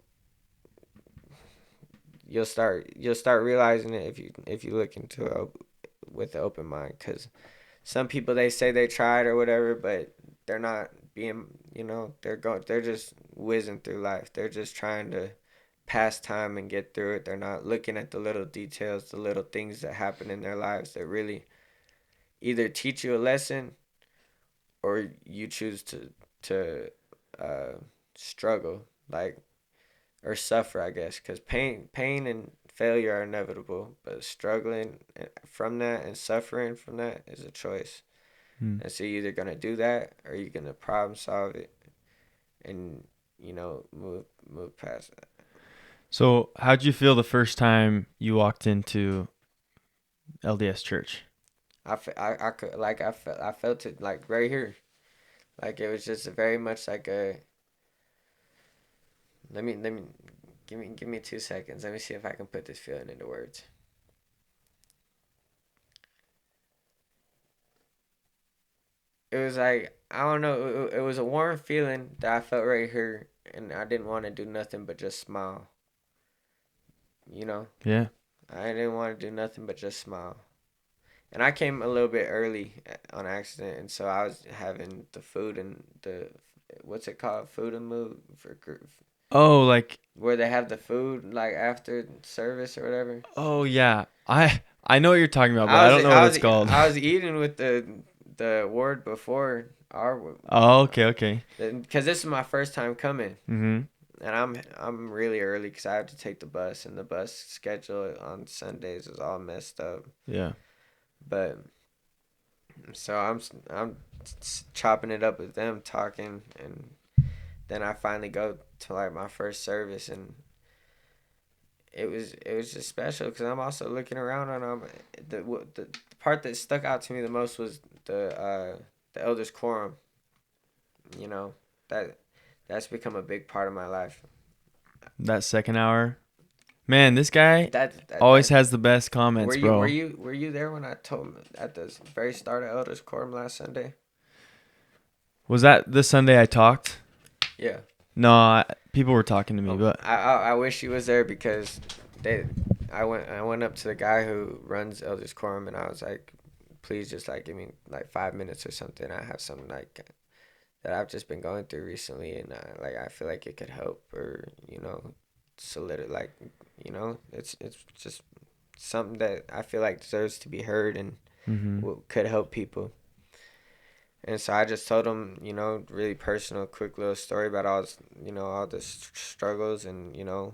you'll start realizing it if you look into it with an open mind. Because some people, they say they tried or whatever, but they're not being, they're just whizzing through life. They're just trying to pass time and get through it. They're not looking at the little details, the little things that happen in their lives that really either teach you a lesson, or you choose to struggle, like, or suffer, I guess, because pain and failure are inevitable, but struggling from that and suffering from that is a choice. And so you're either gonna do that, or you're gonna problem solve it, and move past that. So how'd you feel the first time you walked into LDS Church? I felt it, like, right here. Like, it was just very much like a. Let me give me 2 seconds. Let me see if I can put this feeling into words. It was like, I don't know. It was a warm feeling that I felt right here, and I didn't want to do nothing but just smile. Yeah. I didn't want to do nothing but just smile. And I came a little bit early on accident, and so I was having the food and the, what's it called, food and move Oh, like, where they have the food, like, after service or whatever. oh yeah. I know what you're talking about, but I don't know what it's called. I was eating with the ward before our. Oh, okay. Because this is my first time coming. and I'm really early because I have to take the bus, and the bus schedule on Sundays is all messed up. Yeah. But so I'm chopping it up with them, talking, and then I finally go to like my first service, and it was just special because I'm also looking around on them. The part that stuck out to me the most was the elders quorum. You know that that's become a big part of my life. That second hour. Man, this guy always That has the best comments, bro. were you there when I told him at the very start of elders quorum last Sunday? Was that the Sunday I talked? Yeah. No, people were talking to me, but I wish he was there because they I went up to the guy who runs Elders Quorum, and I was like, please just like give me like 5 minutes or something. I have something like that I've just been going through recently, and like I feel like it could help, or solidify, like it's just something that I feel like deserves to be heard and mm-hmm. could help people. And so I just told him, really personal, quick little story about all the struggles and, From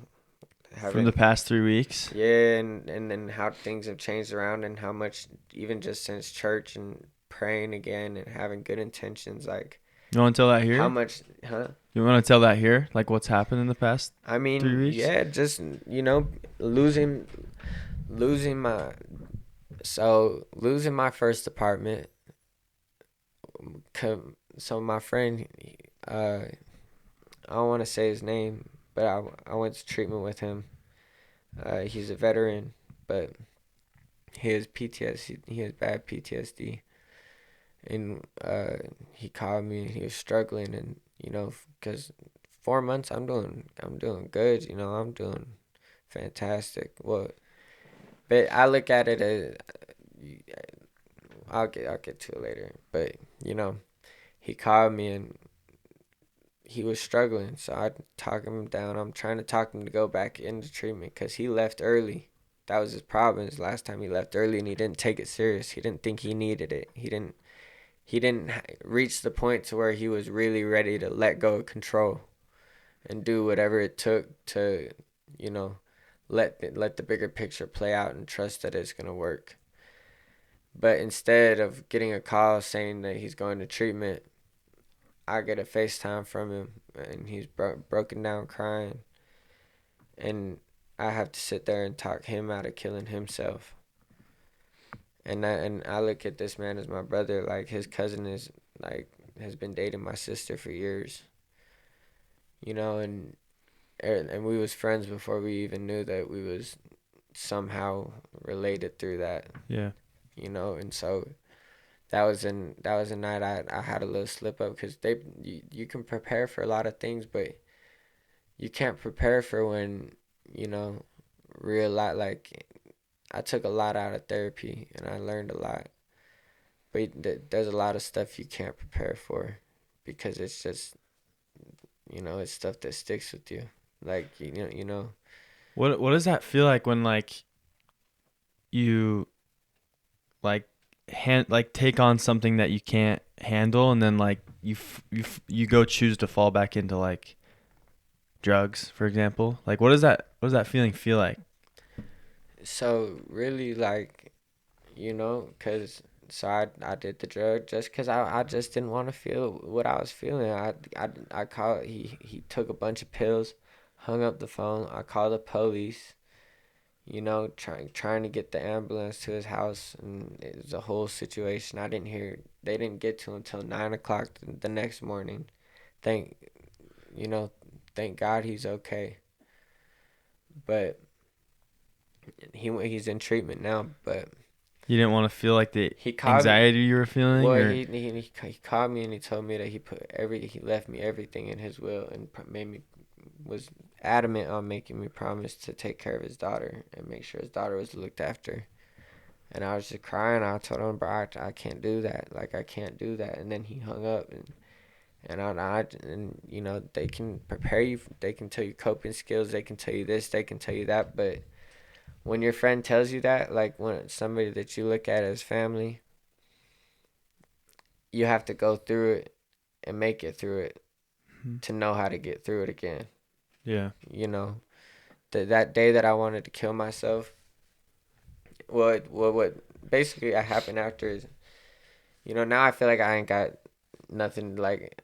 the having, past 3 weeks. yeah, and then how things have changed around and how much, even just since church and praying again and having good intentions, like, You want to tell that how here? much, huh? You want to tell that here? Like what's happened in the past I 3 mean, weeks? yeah, just, losing, losing my, losing my first apartment. So my friend, uh, I don't want to say his name, but I went to treatment with him. He's a veteran, but he has PTSD. He has bad PTSD, and he called me. And he was struggling, and because 4 months I'm doing good. I'm doing fantastic. Well, but I look at it as I'll get to it later. But he called me and he was struggling, so I talk him down. I'm trying to talk him to go back into treatment because he left early. That was his problem. His last time he left early, and he didn't take it serious. He didn't think he needed it. He didn't reach the point to where he was really ready to let go of control and do whatever it took to, you know, let the bigger picture play out and trust that it's gonna work. But instead of getting a call saying that he's going to treatment, I get a FaceTime from him, and he's broken down crying, and I have to sit there and talk him out of killing himself. And I look at this man as my brother. Like, his cousin is like has been dating my sister for years, and we was friends before we even knew that we was somehow related through that, Yeah. and so that was a night I had a little slip up because you can prepare for a lot of things, but you can't prepare for when you know real lot. Like, I took a lot out of therapy and I learned a lot, but there's a lot of stuff you can't prepare for because it's just it's stuff that sticks with you. Like, What does that feel like when like you like take on something that you can't handle, and then like you go choose to fall back into like drugs, for example? Like what does that feeling feel like? so really, like, cause so I did the drug just cause I just didn't want to feel what I was feeling. I called, he took a bunch of pills, hung up the phone. I called the police, trying to get the ambulance to his house, and it was a whole situation. They didn't get to him until 9 o'clock the next morning. Thank you know thank God he's okay, but he's in treatment now. But You didn't want to feel like the he called me. anxiety you were feeling, Well, or he called me and he told me that he left me everything in his will, and made me was adamant on making me promise to take care of his daughter and make sure his daughter was looked after. And I was just crying. I told him, bro, I can't do that. Like, I can't do that. And then he hung up, and they can prepare you. They can tell you coping skills. They can tell you this. They can tell you that. But when your friend tells you that, like when it's somebody that you look at as family, you have to go through it and make it through it hmm. to know how to get through it again. Yeah. You know, that day that I wanted to kill myself, what basically happened after is, now I feel like I ain't got nothing. Like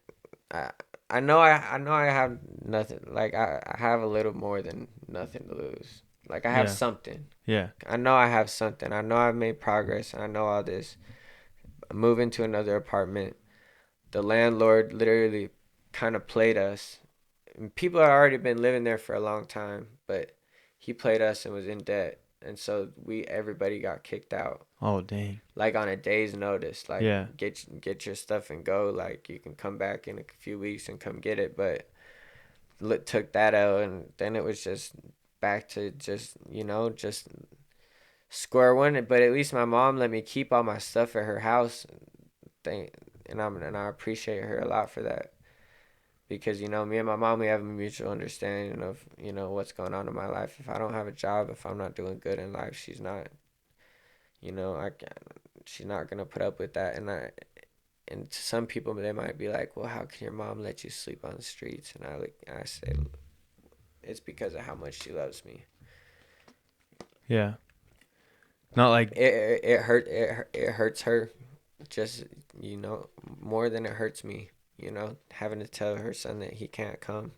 I I know I have nothing. Like I have a little more than nothing to lose. Like I have Yeah. something. Yeah. I know I have something. I know I've made progress. I know all this. Move into another apartment. The landlord literally kind of played us. And people had already been living there for a long time, but he played us and was in debt, and so everybody got kicked out. Oh, dang. Like on a day's notice, like Yeah. get your stuff and go. Like you can come back in a few weeks and come get it, but took that out, and then it was just back to just square one. But at least my mom let me keep all my stuff at her house. Thing, and I appreciate her a lot for that, because me and my mom, we have a mutual understanding of what's going on in my life. If I don't have a job, if I'm not doing good in life, she's not, I can she's not gonna put up with that. And to some people, they might be like, well, how can your mom let you sleep on the streets? And I say, it's because of how much she loves me. Yeah. Not like, It hurts her, just more than it hurts me. Having to tell her son that he can't come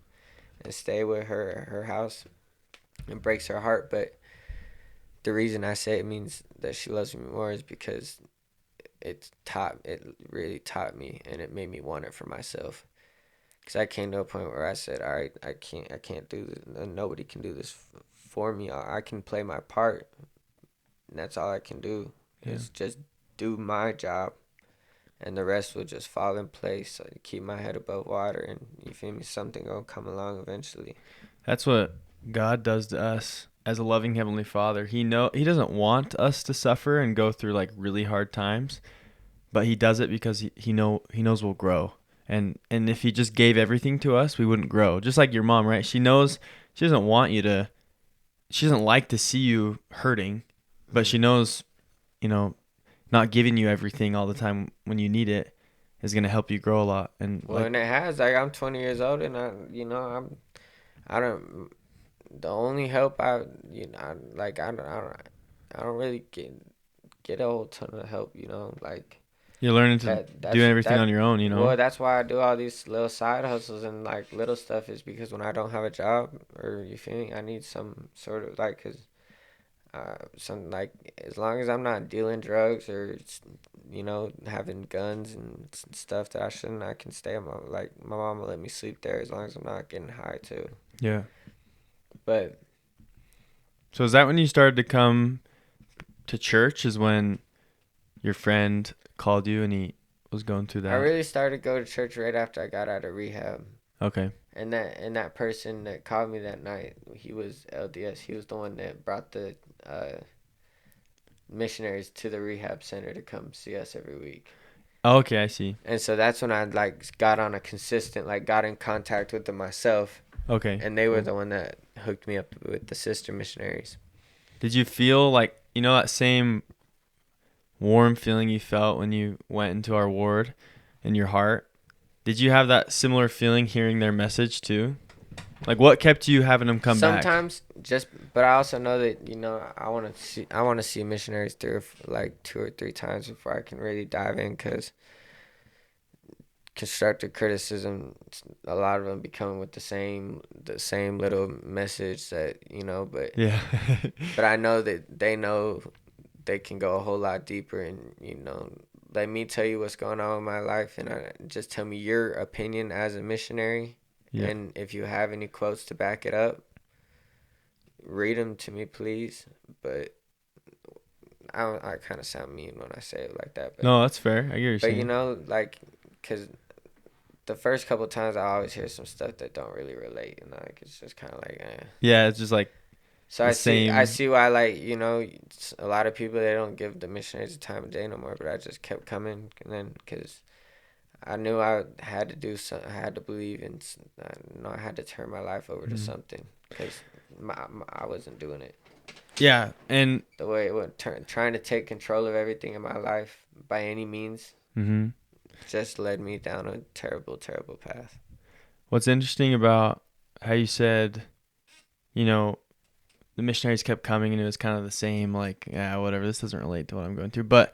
and stay with her at her house. It breaks her heart, but the reason I say it means that she loves me more is because it really taught me, and it made me want it for myself. Because I came to a point where I said, all right, I can't do this. Nobody can do this for me. I can play my part, and that's all I can do yeah. is just do my job, and the rest will just fall in place. So to keep my head above water, and you feel me, something gonna come along eventually. That's what God does to us as a loving heavenly Father. He doesn't want us to suffer and go through like really hard times, but he does it because he knows we'll grow. And if he just gave everything to us, we wouldn't grow. Just like your mom, right? She knows she doesn't want you to she doesn't like to see you hurting, but Mm-hmm. she knows, you know, not giving you everything all the time when you need it is going to help you grow a lot. And Well, like, and it has. Like I'm 20 years old, and I don't. The only help I don't really get a whole ton of help. Like you're learning to do everything on your own, well, that's why I do all these little side hustles and like little stuff, is because when I don't have a job, or you feel me, I need some sort of like, cause some like, as long as I'm not dealing drugs or having guns and stuff that I shouldn't, I can stay. My mom will let me sleep there as long as I'm not getting high too. Yeah. But So is that when you started to come to church? Is when your friend called you and he was going through I that? really started to go to church right after I got out of rehab. Okay. And that person that called me that night, he was LDS. He was the one that brought the missionaries to the rehab center to come see us every week. Oh, okay, I see. And so that's when I like got on a consistent, like got in contact with them myself, Okay. and they were Cool. the one that hooked me up with the sister missionaries. Did you feel like, that same warm feeling you felt when you went into our ward in your heart? Did you have that similar feeling hearing their message too? Like, what kept you having them come back? Sometimes but I also know that I want to see missionaries through like 2 or 3 times before I can really dive in, because constructive criticism, a lot of them be coming with the same little message that but Yeah. I know that they know they can go a whole lot deeper, and let me tell you what's going on in my life, and just tell me your opinion as a missionary, Yeah. and if you have any quotes to back it up, read them to me, please. But I kind of sound mean when I say it like that, No, that's fair. I get what you're but saying. like, because the first couple times I always hear some stuff that don't really relate, and like it's just kind of like, eh. Yeah, it's just like So the I same. see why, like, a lot of people, they don't give the missionaries the time of day no more. But I just kept coming, and then because I knew I had to do something, I had to believe in, I had to turn my life over to Mhm. something, because I wasn't doing it Yeah, and the way it would trying to take control of everything in my life by any means mhm. just led me down a terrible, terrible path. What's interesting about how you said, you know, the missionaries kept coming and it was kind of the same, like, yeah, whatever, this doesn't relate to what I'm going through. But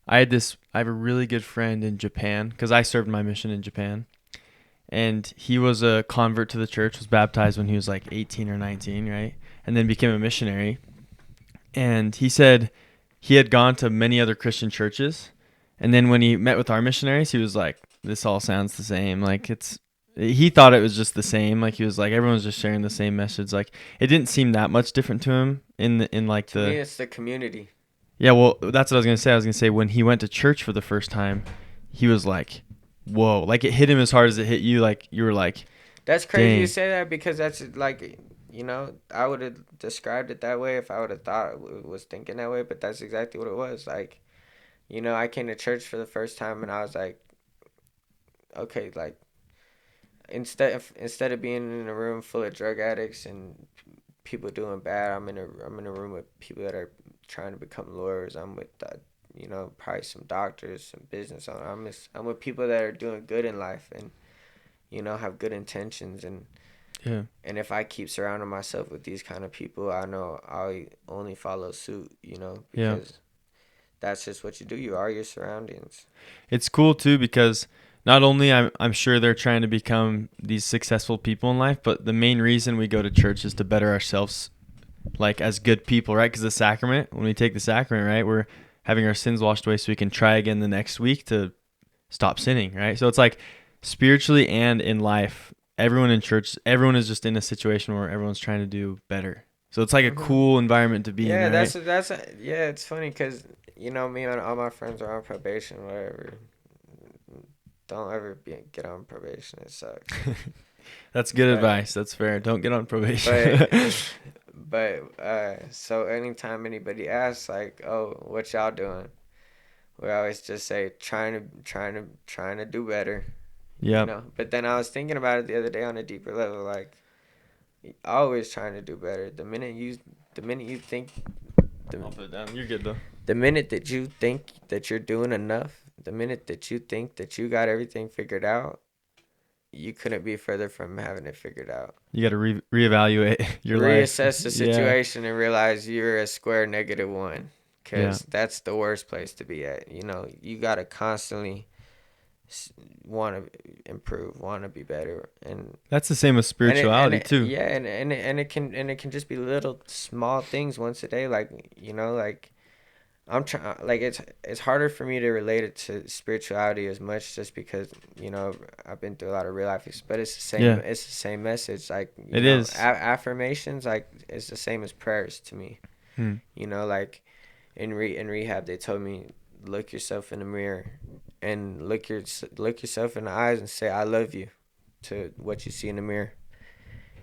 I have a really good friend in Japan because I served my mission in Japan. And he was a convert to the church, was baptized when he was like 18 or 19, right? And then became a missionary. And he said he had gone to many other Christian churches. And then when he met with our missionaries, he was like, this all sounds the same. Like he thought it was just the same. Like he was like, everyone's just sharing the same message. Like it didn't seem that much different to him To me, it's the community. yeah, well, that's what I was going to say. I was going to say when he went to church for the first time, he was like, whoa, like it hit him as hard as it hit you. Like you were like, That's crazy dang. you say that because that's like, I would have described it that way if I would have was thinking that way, but that's exactly what it was. Like, I came to church for the first time and I was like, okay, like instead of being in a room full of drug addicts and people doing bad, I'm in a room with people that are trying to become lawyers. I'm with probably some doctors, some business owners. I'm with people that are doing good in life and have good intentions Yeah. and if I keep surrounding myself with these kind of people, I know I'll only follow suit, Yeah. because that's just what you do. You are your surroundings. It's cool too because not only I'm sure they're trying to become these successful people in life, but the main reason we go to church is to better ourselves like as good people, right? Because the sacrament, when we take the sacrament, right, we're having our sins washed away so we can try again the next week to stop sinning, right? So it's like spiritually and in life, everyone in church, everyone is just in a situation where everyone's trying to do better. So it's like a Mhm. cool environment to be in, Yeah, right? yeah. It's funny because me and all my friends are on probation, whatever. Don't ever get on probation. It sucks. That's good But advice. That's fair. Don't get on probation. but so anytime anybody asks like, oh, what y'all doing? We always just say trying to do better. Yep. But then I was thinking about it the other day on a deeper level, like always trying to do better. The minute you think, I'll the, put it down. You're good though. the minute that you think that you're doing enough, the minute that you think that you got everything figured out, you couldn't be further from having it figured out. You got to reevaluate your life. Reassess the Yeah. situation and realize you're a square -1, Yeah. because that's the worst place to be at. You gotta constantly want to improve, want to be better, That's the same with spirituality too. yeah, and it can just be little small things once a day, like like I'm trying, like it's harder for me to relate it to spirituality as much just because I've been through a lot of real life, but Yeah. it's the same message, like It is. affirmations, like it's the same as prayers to me. Hmm. Like in rehab they told me look yourself in the mirror and look yourself in the eyes and say I love you to what you see in the mirror.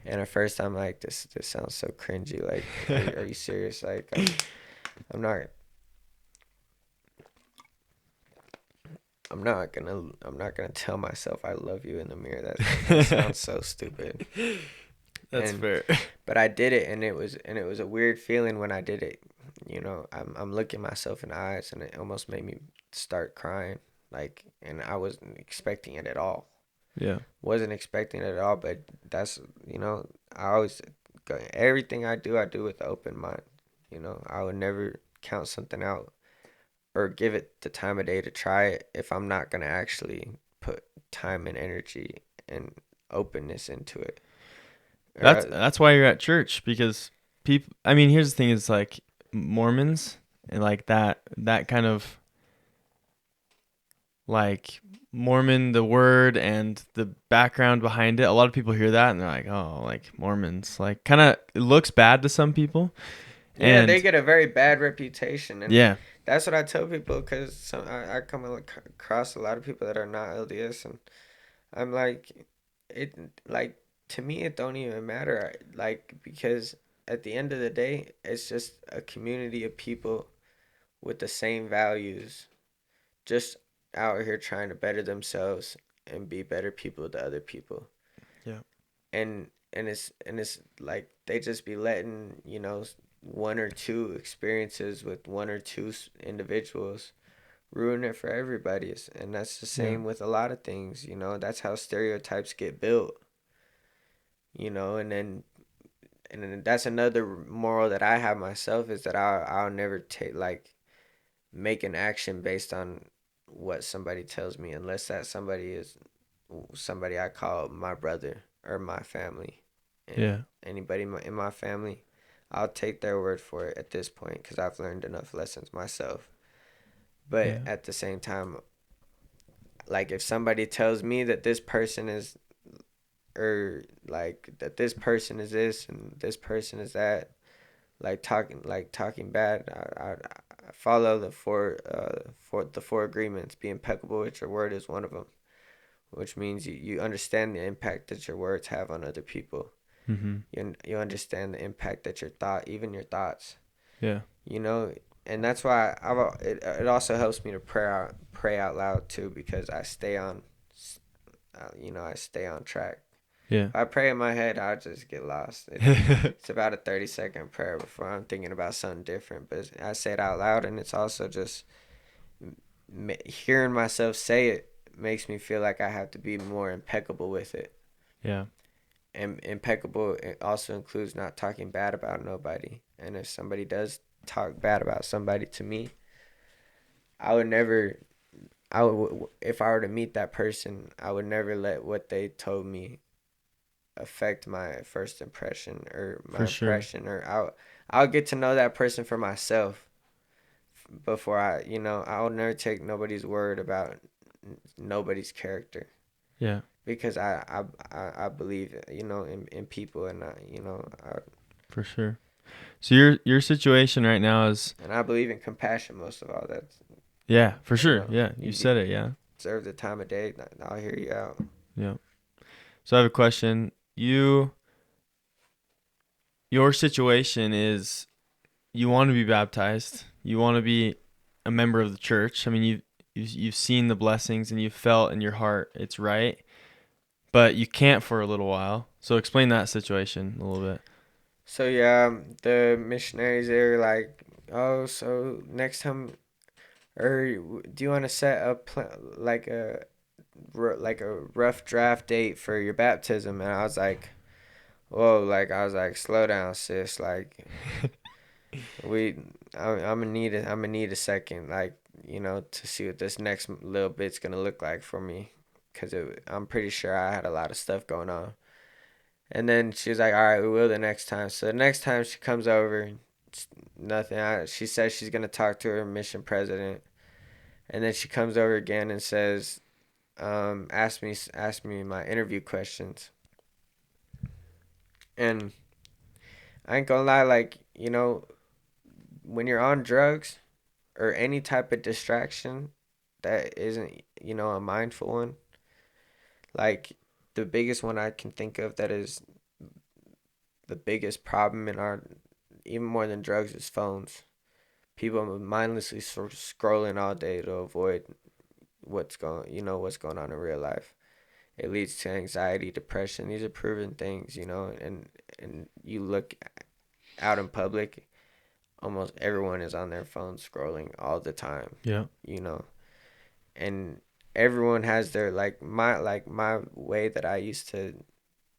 And at first I'm like, this sounds so cringy. Like, are you serious? Like, I'm not. I'm not gonna tell myself I love you in the mirror. That sounds so stupid. That's And fair. but I did it, and it was a weird feeling when I did it. I'm looking myself in the eyes, and it almost made me start crying. Like, and I wasn't expecting it at all. Yeah. Wasn't expecting it at all. But that's I always everything I do with an open mind. I would never count something out or give it the time of day to try it if I'm not gonna actually put time and energy and openness into it. That's why you're at church because people. I mean, here's the thing: is like Mormons and like that kind of like Mormon, the word and the background behind it. A lot of people hear that and they're like, oh, like Mormons, like kind of it looks bad to some people. Yeah, they And get a very bad reputation, and yeah, that's what I tell people because I come across a lot of people that are not LDS, and I'm like, it like to me it don't even matter, like because at the end of the day, it's just a community of people with the same values, just out here trying to better themselves and be better people to other people. yeah, And it's like they just be letting one or two experiences with one or two individuals ruin it for everybody. And that's the yeah, same with a lot of things. That's how stereotypes get built. And then that's another moral that I have myself, is that I'll never take like make an action based on what somebody tells me, unless that somebody is somebody I call my brother or my family. And Yeah. anybody in my family, I'll take their word for it at this point, because I've learned enough lessons myself. But Yeah. at the same time, like if somebody tells me that this person is, or like that this person is this and this person is that, like talking bad, I follow the four agreements. Be impeccable with your word is one of them, which means you understand the impact that your words have on other people. Mm-hmm. You understand the impact that even your thoughts, Yeah. you know. And that's why it also helps me to pray out loud too, because I stay on track. Yeah. If I pray in my head, I'll just get lost. It's about a 30-second prayer before I'm thinking about something different. But I say it out loud, and it's also just hearing myself say it makes me feel like I have to be more impeccable with it. Yeah. And impeccable, it also includes not talking bad about nobody. And if somebody does talk bad about somebody to me, I would never. If I were to meet that person, I would never let what they told me affect my first impression or For my sure. impression. Or I'll get to know that person for myself before I'll never take nobody's word about nobody's character, Yeah. because I believe in people, and For sure. So your situation right now is, I believe in compassion most of all. That's yeah, for you sure. know Yeah. You you said it. Yeah. deserve the time of day. I'll hear you out. Yeah. So I have a question. Your situation is, you want to be baptized. You want to be a member of the church. I mean, you've seen the blessings and you've felt in your heart it's right, but you can't for a little while. So explain that situation a little bit. So yeah, the missionaries, they were like, "Oh, so next time, or do you want to set up like a rough draft date for your baptism?" And I was like, "Whoa!" Like I was like, "Slow down, sis. Like we, I'm gonna need a second, like to see what this next little bit's gonna look like for me, cause I'm pretty sure I had a lot of stuff going on." And then she was like, "All right, we will the next time." So the next time she comes over, it's nothing. She says she's gonna talk to her mission president, and then she comes over again and says, ask me my interview questions." And I ain't gonna lie, like, when you're on drugs or any type of distraction that isn't, a mindful one, like the biggest one I can think of that is the biggest problem in our, even more than drugs, is phones. People mindlessly scrolling all day to avoid what's going on in real life. It leads to anxiety, depression. These are proven things, and you look out in public, almost everyone is on their phone scrolling all the time, Yeah. you know. And everyone has their my way that I used to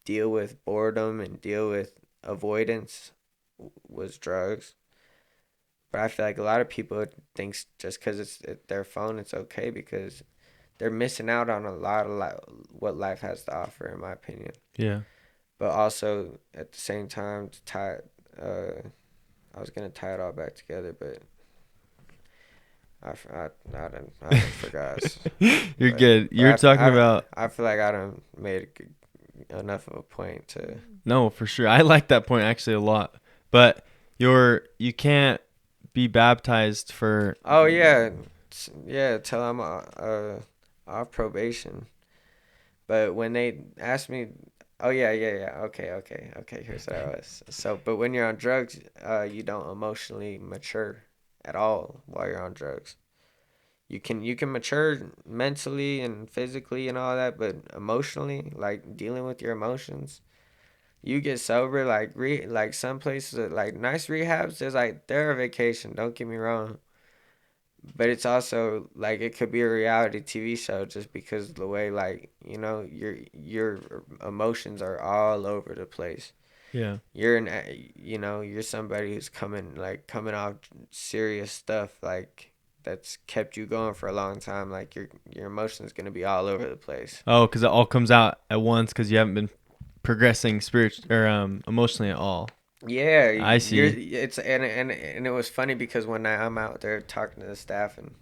deal with boredom and deal with avoidance was drugs. But I feel like a lot of people thinks just because it's their phone, it's okay, because they're missing out on a lot of what life has to offer, in my opinion. Yeah. But also at the same time, to I was gonna tie it all back together, but I done forgot. You're But good. but You're talking about, I feel like I done made enough of a point to. no, for sure. I like that point actually a lot. But you can't be baptized for, Oh yeah, yeah. Till I'm off probation. But when they asked me, oh yeah. Okay. Here's what I was. So, but when you're on drugs, you don't emotionally mature at all while you're on drugs. You can mature mentally and physically and all that, but emotionally, like dealing with your emotions, you get sober. Like some places, like nice rehabs. They're a vacation. Don't get me wrong, but it's also like it could be a reality TV show just because of the way, like, your emotions are all over the place. Yeah. You're somebody who's coming off serious stuff, like that's kept you going for a long time. Like your emotions gonna be all over the place. Oh, because it all comes out at once because you haven't been progressing spiritually or emotionally at all. Yeah, I you're see. it's and it was funny because when I'm out there talking to the staff and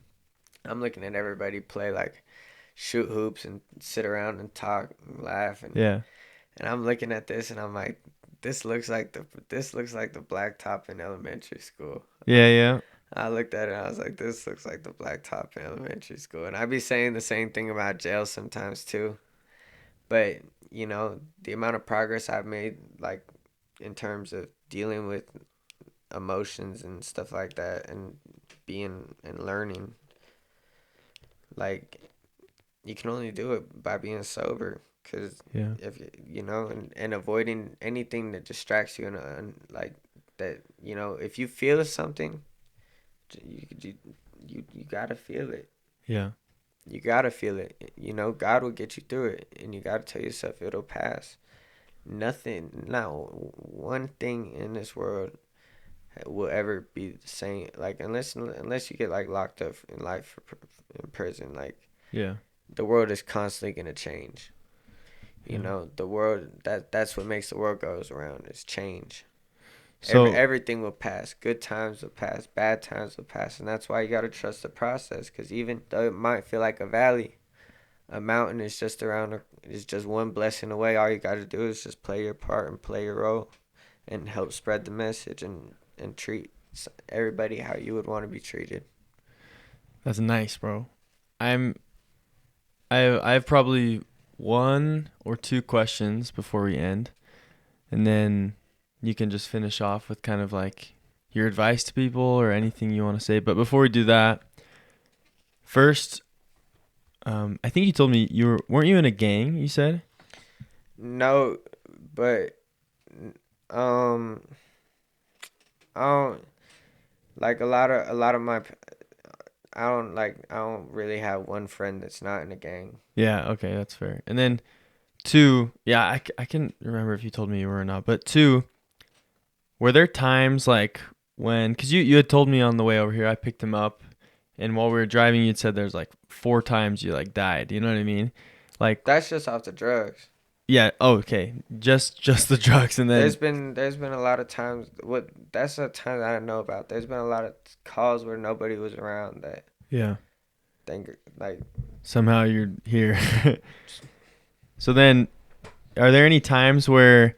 I'm looking at everybody play, like, shoot hoops and sit around and talk and laugh, Yeah. and I'm looking at this and I'm like, this looks like the blacktop in elementary school. Yeah. Yeah. I looked at it and I was like, this looks like the blacktop in elementary school. And I'd be saying the same thing about jail sometimes too. But, the amount of progress I've made, like, in terms of dealing with emotions and stuff like that and being and learning, like, you can only do it by being sober. Because Yeah. if and avoiding anything that distracts you, and like that, if you feel something, you you gotta feel it. Yeah. You gotta feel it. God will get you through it, and you gotta tell yourself it'll pass. Nothing, not one thing in this world will ever be the same. Like, unless you get, like, locked up in life in prison, like, Yeah. the world is constantly gonna change. Yeah. The world, that's what makes the world goes around, is change. So Everything will pass. Good times will pass. Bad times will pass. And that's why you got to trust the process. Because even though it might feel like a valley, a mountain is just is just one blessing away. All you got to do is just play your part and play your role and help spread the message and treat everybody how you would want to be treated. that's nice, bro. I'm I have probably one or two questions before we end, and then you can just finish off with kind of like your advice to people or anything you want to say. But before we do that, first, I think you told me weren't you in a gang? You said. No, but um, I don't like a lot of my. I don't really have one friend that's not in a gang. Yeah. Okay, that's fair. And then two, yeah, I can remember if you told me you were or not. But two, were there times like when, because you had told me on the way over here, I picked him up, and while we were driving, you'd said there's like 4 times you like died. You know what I mean? Like, That's just off the drugs. yeah. Oh, okay. Just the drugs, and then There's been a lot of times. That's a time that I know about. There's been a lot of calls where nobody was around that yeah, think, like, somehow you're here. So then, are there any times where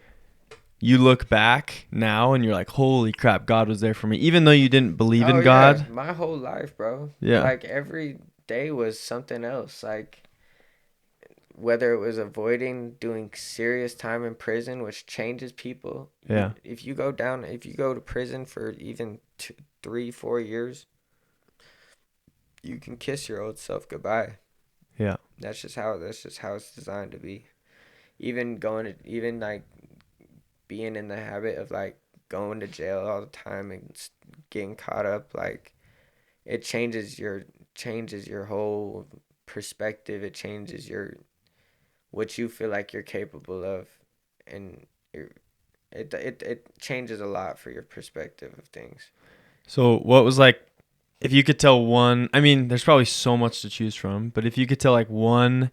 you look back now and you're like, holy crap, God was there for me, even though you didn't believe oh in yeah, God? my whole life, bro. Yeah. Like, every day was something else. Like, whether it was avoiding doing serious time in prison, which changes people. Yeah. If you go to prison for even 3-4 years, you can kiss your old self goodbye. Yeah. That's just how it's designed to be. Even like being in the habit of, like, going to jail all the time and getting caught up, like, it changes your whole perspective. It changes your what you feel like you're capable of, and it changes a lot for your perspective of things. So what was like, if you could tell one, I mean, there's probably so much to choose from, but if you could tell like one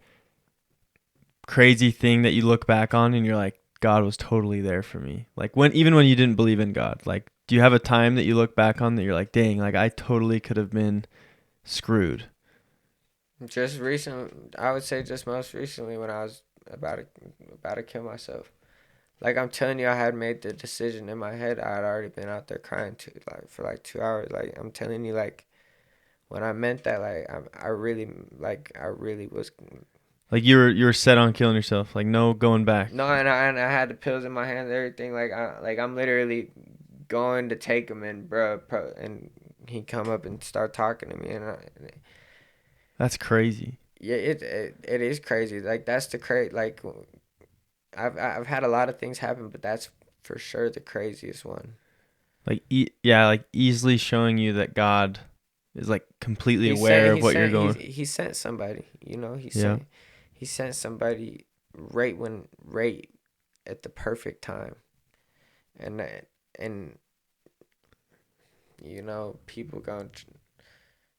crazy thing that you look back on and you're like, God was totally there for me. Like even when you didn't believe in God, like, do you have a time that you look back on that you're like, dang, like I totally could have been screwed? Just recent, I would say just most recently when I was about to kill myself. Like, I'm telling you, I had made the decision in my head. I had already been out there crying for like 2 hours. Like, I'm telling you, like, when I meant that, like, I really was. Like you were set on killing yourself, like no going back. No, and I had the pills in my hand and everything. I'm literally going to take him, and and he come up and start talking to me, That's crazy. yeah, it is crazy. Like, that's the like, I've had a lot of things happen, but that's for sure the craziest one. Like yeah, like easily showing you that God is like completely aware of what you're going. He sent somebody, you know, Yeah. he sent somebody right at the perfect time. And you know, people going,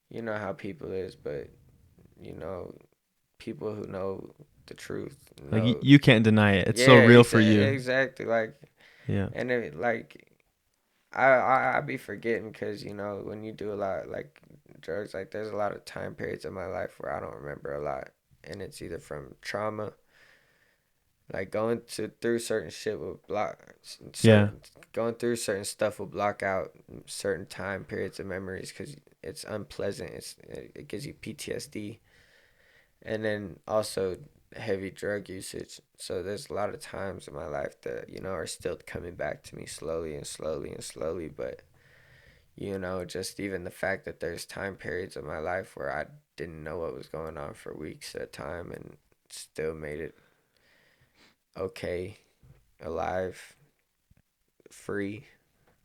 you know how people is, but you know, people who know the truth Like know. you can't deny it. It's so Yeah, real for you. exactly. Like, Yeah. and it, like, I be forgetting because, you know, when you do a lot like drugs, like there's a lot of time periods in my life where I don't remember a lot, and it's either from trauma, like through certain shit will block Yeah. certain going through certain stuff will block out certain time periods of memories because it's unpleasant. It gives you PTSD, and then also heavy drug usage. So there's a lot of times in my life that, you know, are still coming back to me slowly and slowly and slowly, but you know, just even the fact that there's time periods of my life where I didn't know what was going on for weeks at a time and still made it okay, alive, free,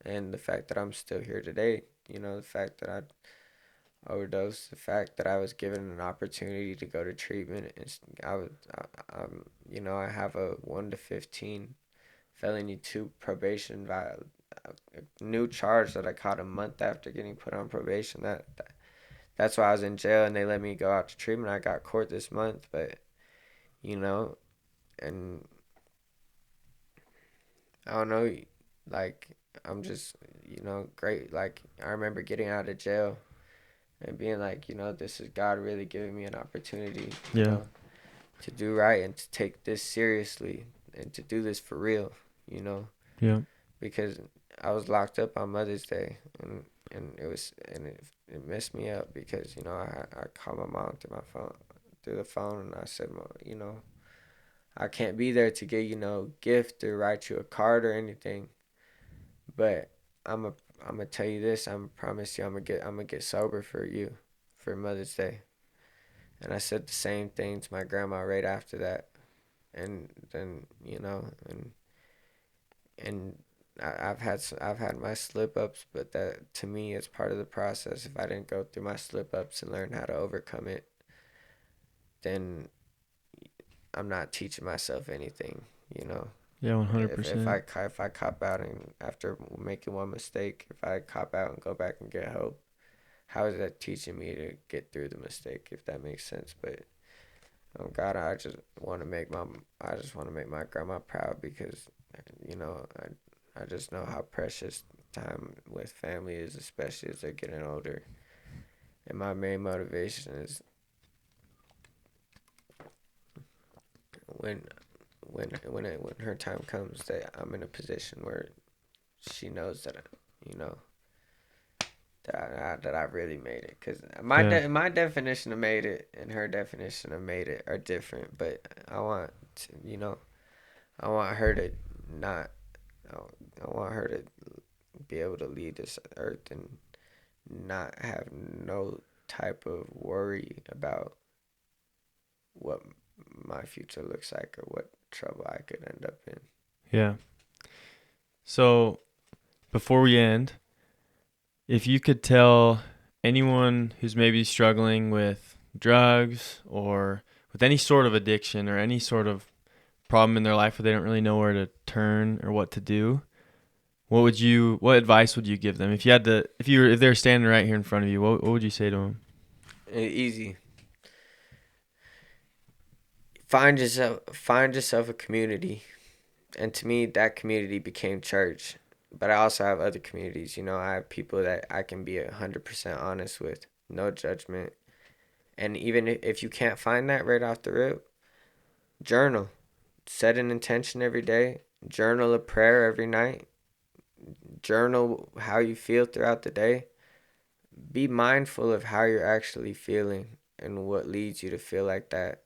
and the fact that I'm still here today, you know, the fact that I overdosed, the fact that I was given an opportunity to go to treatment, and you know, I have a 1 to 15 felony 2 probation a new charge that I caught a month after getting put on probation. That's why I was in jail and they let me go out to treatment. I got court this month, but you know, and I don't know, like I'm just, you know, great. Like I remember getting out of jail and being like, you know, this is God really giving me an opportunity, you Yeah. know, to do right and to take this seriously and to do this for real, you know, Yeah. because I was locked up on Mother's Day and it messed me up because, you know, I called my mom through the phone and I said, you know, I can't be there to get, you know, gift or write you a card or anything, but I'm a I'm gonna tell you this. I'm promise you I'm gonna get sober for you for Mother's Day. And I said the same thing to my grandma right after that. And then, you know, and I've had my slip ups, but that to me is part of the process. If I didn't go through my slip ups and learn how to overcome it, then I'm not teaching myself anything, you know. Yeah. If 100%. I cop out and after making one mistake, if I cop out and go back and get help, how is that teaching me to get through the mistake? If that makes sense, but God, I just want to make my grandma proud because, you know, I just know how precious time with family is, especially as they're getting older. And my main motivation is when when her time comes that I'm in a position where she knows that, you know, that I really made it. Cause Yeah. my definition of made it and her definition of made it are different. But I want to, you know, I want her to not. I want her to be able to leave this earth and not have no type of worry about what my future looks like or what trouble I could end up in. Yeah. So before we end, if you could tell anyone who's maybe struggling with drugs or with any sort of addiction or any sort of problem in their life where they don't really know where to turn or what to do, what advice would you give them? If you had to, if they were standing right here in front of you, what would you say to them? Easy. Find yourself a community, and to me that community became church. But I also have other communities. You know, I have people that I can be 100% honest with, no judgment. And even if you can't find that right off the rip, journal. Set an intention every day. Journal a prayer every night. Journal how you feel throughout the day. Be mindful of how you're actually feeling and what leads you to feel like that.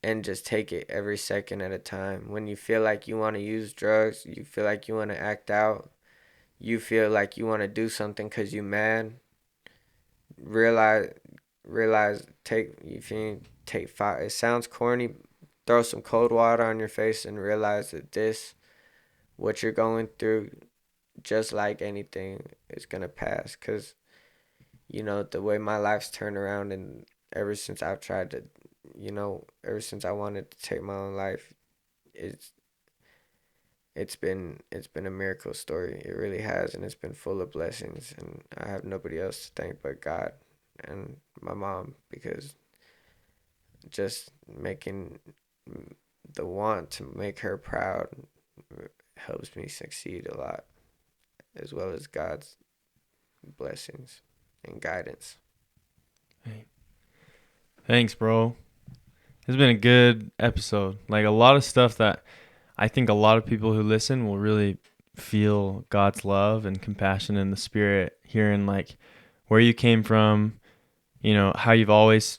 And just take it every second at a time. When you feel like you want to use drugs, you feel like you want to act out, you feel like you want to do something because you mad, realize, take 5, it sounds corny, throw some cold water on your face and realize that what you're going through, just like anything, is going to pass. Because the way my life's turned around, and ever since I've tried to, ever since I wanted to take my own life, it's it's been a miracle story. It really has, and it's been full of blessings, and I have nobody else to thank but God and my mom, because just making the want to make her proud helps me succeed a lot, as well as God's blessings and guidance. Hey. Thanks, bro. It's been a good episode. Like a lot of stuff that I think a lot of people who listen will really feel God's love and compassion in the spirit, hearing like where you came from, how you've always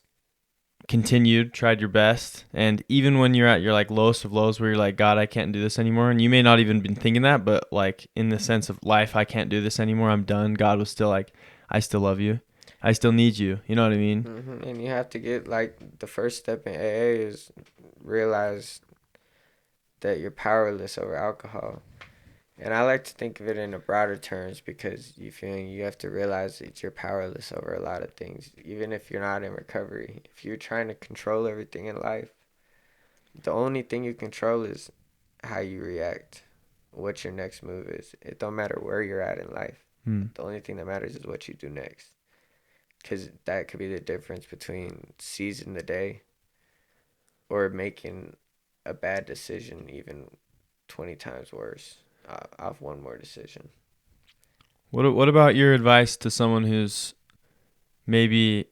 continued, tried your best. And even when you're at your like lowest of lows where you're like, God, I can't do this anymore. And you may not even been thinking that, but like in the sense of life, I can't do this anymore. I'm done. God was still like, I still love you. I still need you. You know what I mean? And you have to get, like, the first step in AA is realize that you're powerless over alcohol. And I like to think of it in the broader terms, because you have to realize that you're powerless over a lot of things, even if you're not in recovery. If you're trying to control everything in life, the only thing you control is how you react, what your next move is. It don't matter where you're at in life. The only thing that matters is what you do next, because that could be the difference between seizing the day or making a bad decision even 20 times worse off one more decision. What about your advice to someone who's maybe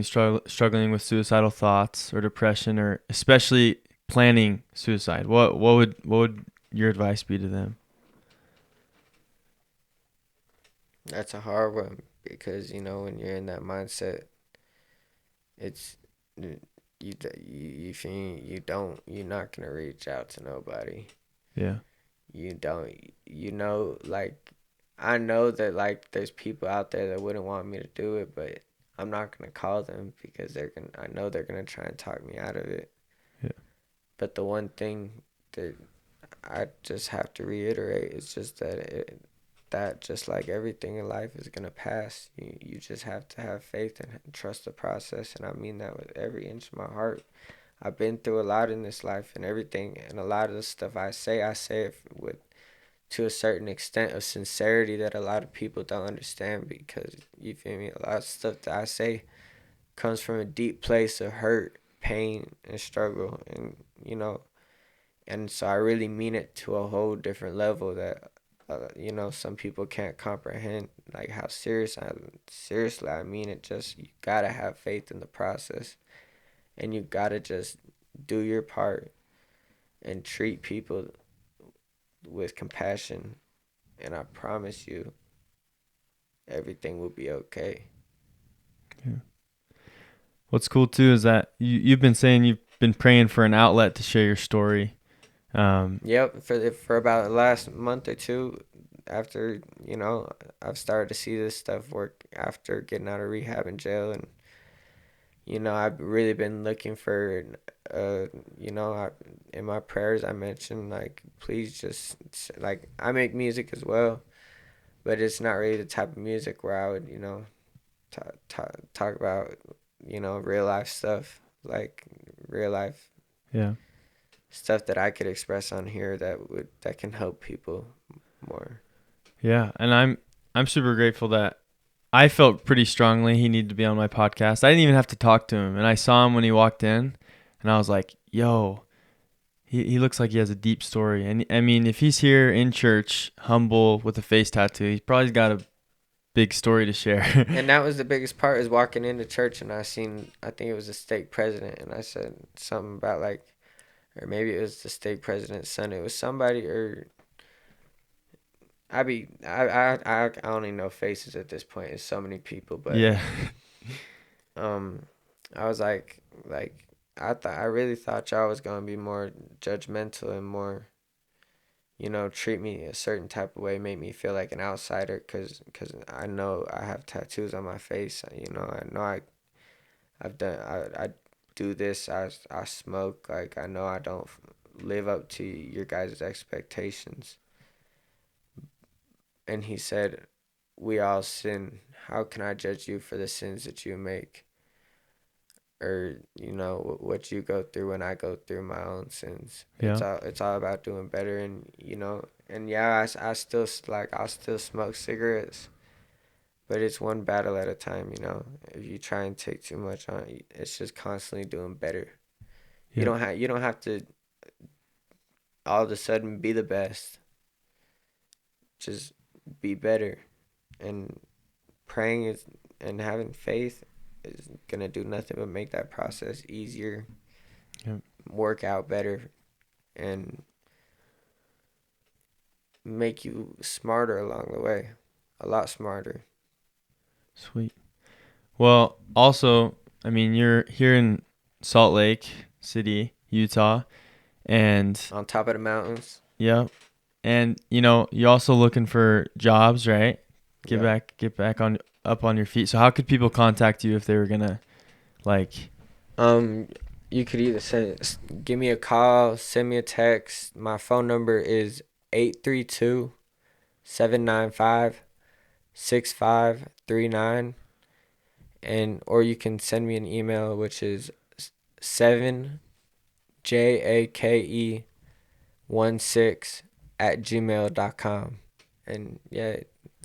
struggling with suicidal thoughts or depression, or especially planning suicide? What would your advice be to them? That's a hard one, because when you're in that mindset, it's you're not gonna reach out to nobody. Yeah. You don't like, I know that, like, there's people out there that wouldn't want me to do it, but I'm not gonna call them, because I know they're gonna try and talk me out of it. Yeah. But the one thing that I just have to reiterate is just that just like everything in life is gonna pass. You just have to have faith and trust the process, and I mean that with every inch of my heart. I've been through a lot in this life, and everything, and a lot of the stuff I say it with, to a certain extent of sincerity, that a lot of people don't understand, because, you feel me, a lot of stuff that I say comes from a deep place of hurt, pain, and struggle, and so I really mean it to a whole different level that some people can't comprehend, like how seriously I mean it. Just, you gotta have faith in the process, and you gotta just do your part and treat people with compassion, and I promise you everything will be okay. Yeah. What's cool too is that you've been saying you've been praying for an outlet to share your story. Yep, for about the last month or two, after I've started to see this stuff work after getting out of rehab and jail, and I've really been looking for, in my prayers I mentioned, like, please just, like, I make music as well, but it's not really the type of music where I would, talk about, real life stuff, like real life yeah. stuff that I could express on here that can help people more. Yeah, and I'm super grateful that I felt pretty strongly he needed to be on my podcast. I didn't even have to talk to him, and I saw him when he walked in, and I was like, "Yo, he looks like he has a deep story." And I mean, if he's here in church, humble with a face tattoo, he's probably got a big story to share. And that was the biggest part, is walking into church, and I think it was the stake president, and I said something about, like, or maybe it was the stake president's son. It was somebody, or I don't even know faces at this point. It's so many people, but Yeah. I was like, I really thought y'all was gonna be more judgmental and more, treat me a certain type of way, make me feel like an outsider, cause I know I have tattoos on my face. I know I do this. I smoke. Like, I know I don't live up to your guys' expectations. And he said, we all sin. How can I judge you for the sins that you make? Or, you know, what you go through when I go through my own sins. Yeah. It's all about doing better. And, you know, and yeah, I still, like, I'll still smoke cigarettes. But it's one battle at a time, you know. If you try and take too much on it, it's just constantly doing better. Yeah. You don't have to all of a sudden be the best. Just be better. And praying is and having faith is gonna do nothing but make that process easier, Yep. work out better, and make you smarter along the way. A lot smarter. Sweet. Well, also, I mean, you're here in Salt Lake City, Utah, and On top of the mountains. yeah, and you know, you're also looking for jobs, right? Get Yeah. back on up on your feet. So how could people contact you if they were gonna like? You could either give me a call, send me a text. My phone number is 832-795-6539. And or you can send me an email, which is 7jake16@gmail.com. And yeah,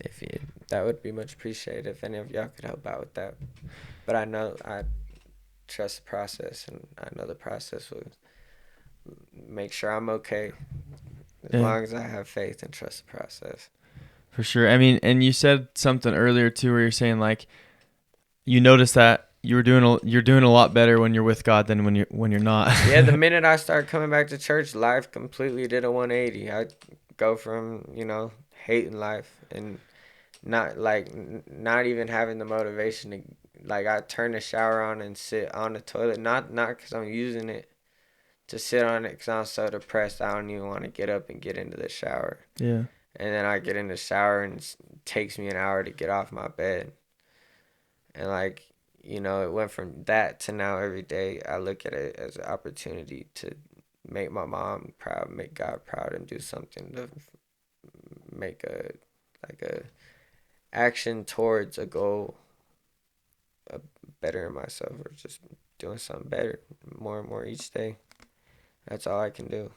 if you, that would be much appreciated if any of y'all could help out with that. But I know I trust the process, and I know the process will make sure I'm okay as long as I have faith and trust the process. For sure. I mean, and you said something earlier too, where you're saying like you noticed that you're doing a lot better when you're with God than when you're not. Yeah, the minute I started coming back to church, life completely did a 180. I go from, you know, hating life and not even having the motivation to, like, I turn the shower on and sit on the toilet, not because I'm using it, to sit on it because I'm so depressed I don't even want to get up and get into the shower. Yeah. And then I get in the shower and it takes me an hour to get off my bed. And, like, you know, it went from that to now every day I look at it as an opportunity to make my mom proud, make God proud, and do something to make a action towards a goal of bettering myself, or just doing something better more and more each day. That's all I can do.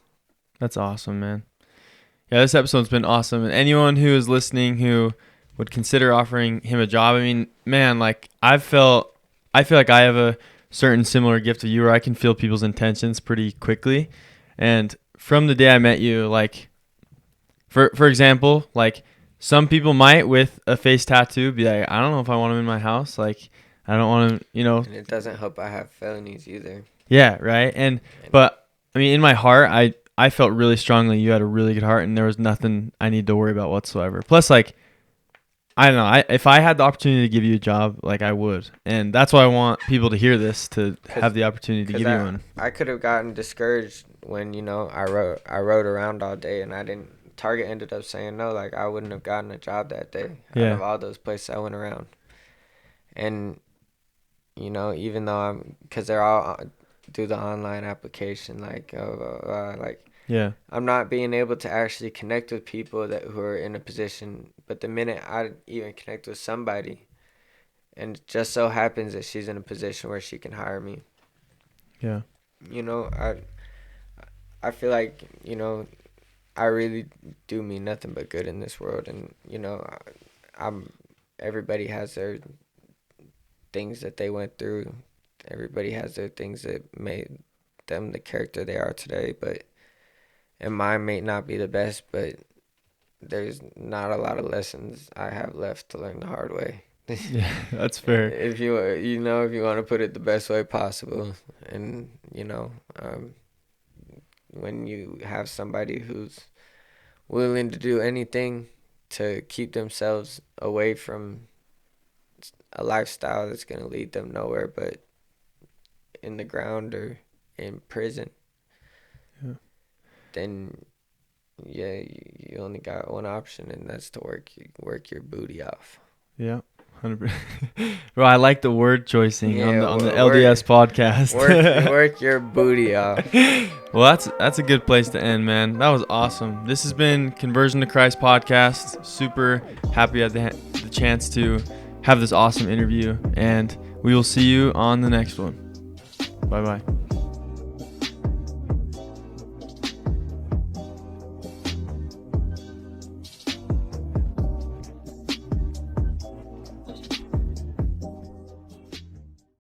That's awesome, man. Yeah, this episode's been awesome. And anyone who is listening who would consider offering him a job, I mean, man, like I feel like I have a certain similar gift to you where I can feel people's intentions pretty quickly. And from the day I met you, like for example, like some people might with a face tattoo be like, I don't know if I want him in my house. Like, I don't want him, you know. And it doesn't help I have felonies either. Yeah, right. But I mean, in my heart, I felt really strongly you had a really good heart and there was nothing I need to worry about whatsoever. Plus, like, I don't know, if I had the opportunity to give you a job, like, I would. And that's why I want people to hear this, to have the opportunity to give you one. I could have gotten discouraged when, you know, I rode around all day and I didn't. Target ended up saying no. Like, I wouldn't have gotten a job that day out of all those places I went around. And, you know, even though because they're all do the online application, like, I'm not being able to actually connect with people who are in a position. But the minute I even connect with somebody, and it just so happens that she's in a position where she can hire me. Yeah. You know, I feel like, you know, I really do mean nothing but good in this world. And, you know, everybody has their things that they went through. Everybody has their things that made them the character they are today. And mine may not be the best, but there's not a lot of lessons I have left to learn the hard way. Yeah, that's fair. If you want to put it the best way possible. And, you know, when you have somebody who's willing to do anything to keep themselves away from a lifestyle that's going to lead them nowhere but in the ground or in prison, then yeah, you only got one option, and that's to work your booty off. Yeah. 100%. Bro, I like the word choicing on the LDS podcast. Work your booty off. Well, that's a good place to end, man. That was awesome. This has been Conversion to Christ podcast. Super happy you had the chance to have this awesome interview, and we will see you on the next one. Bye-bye.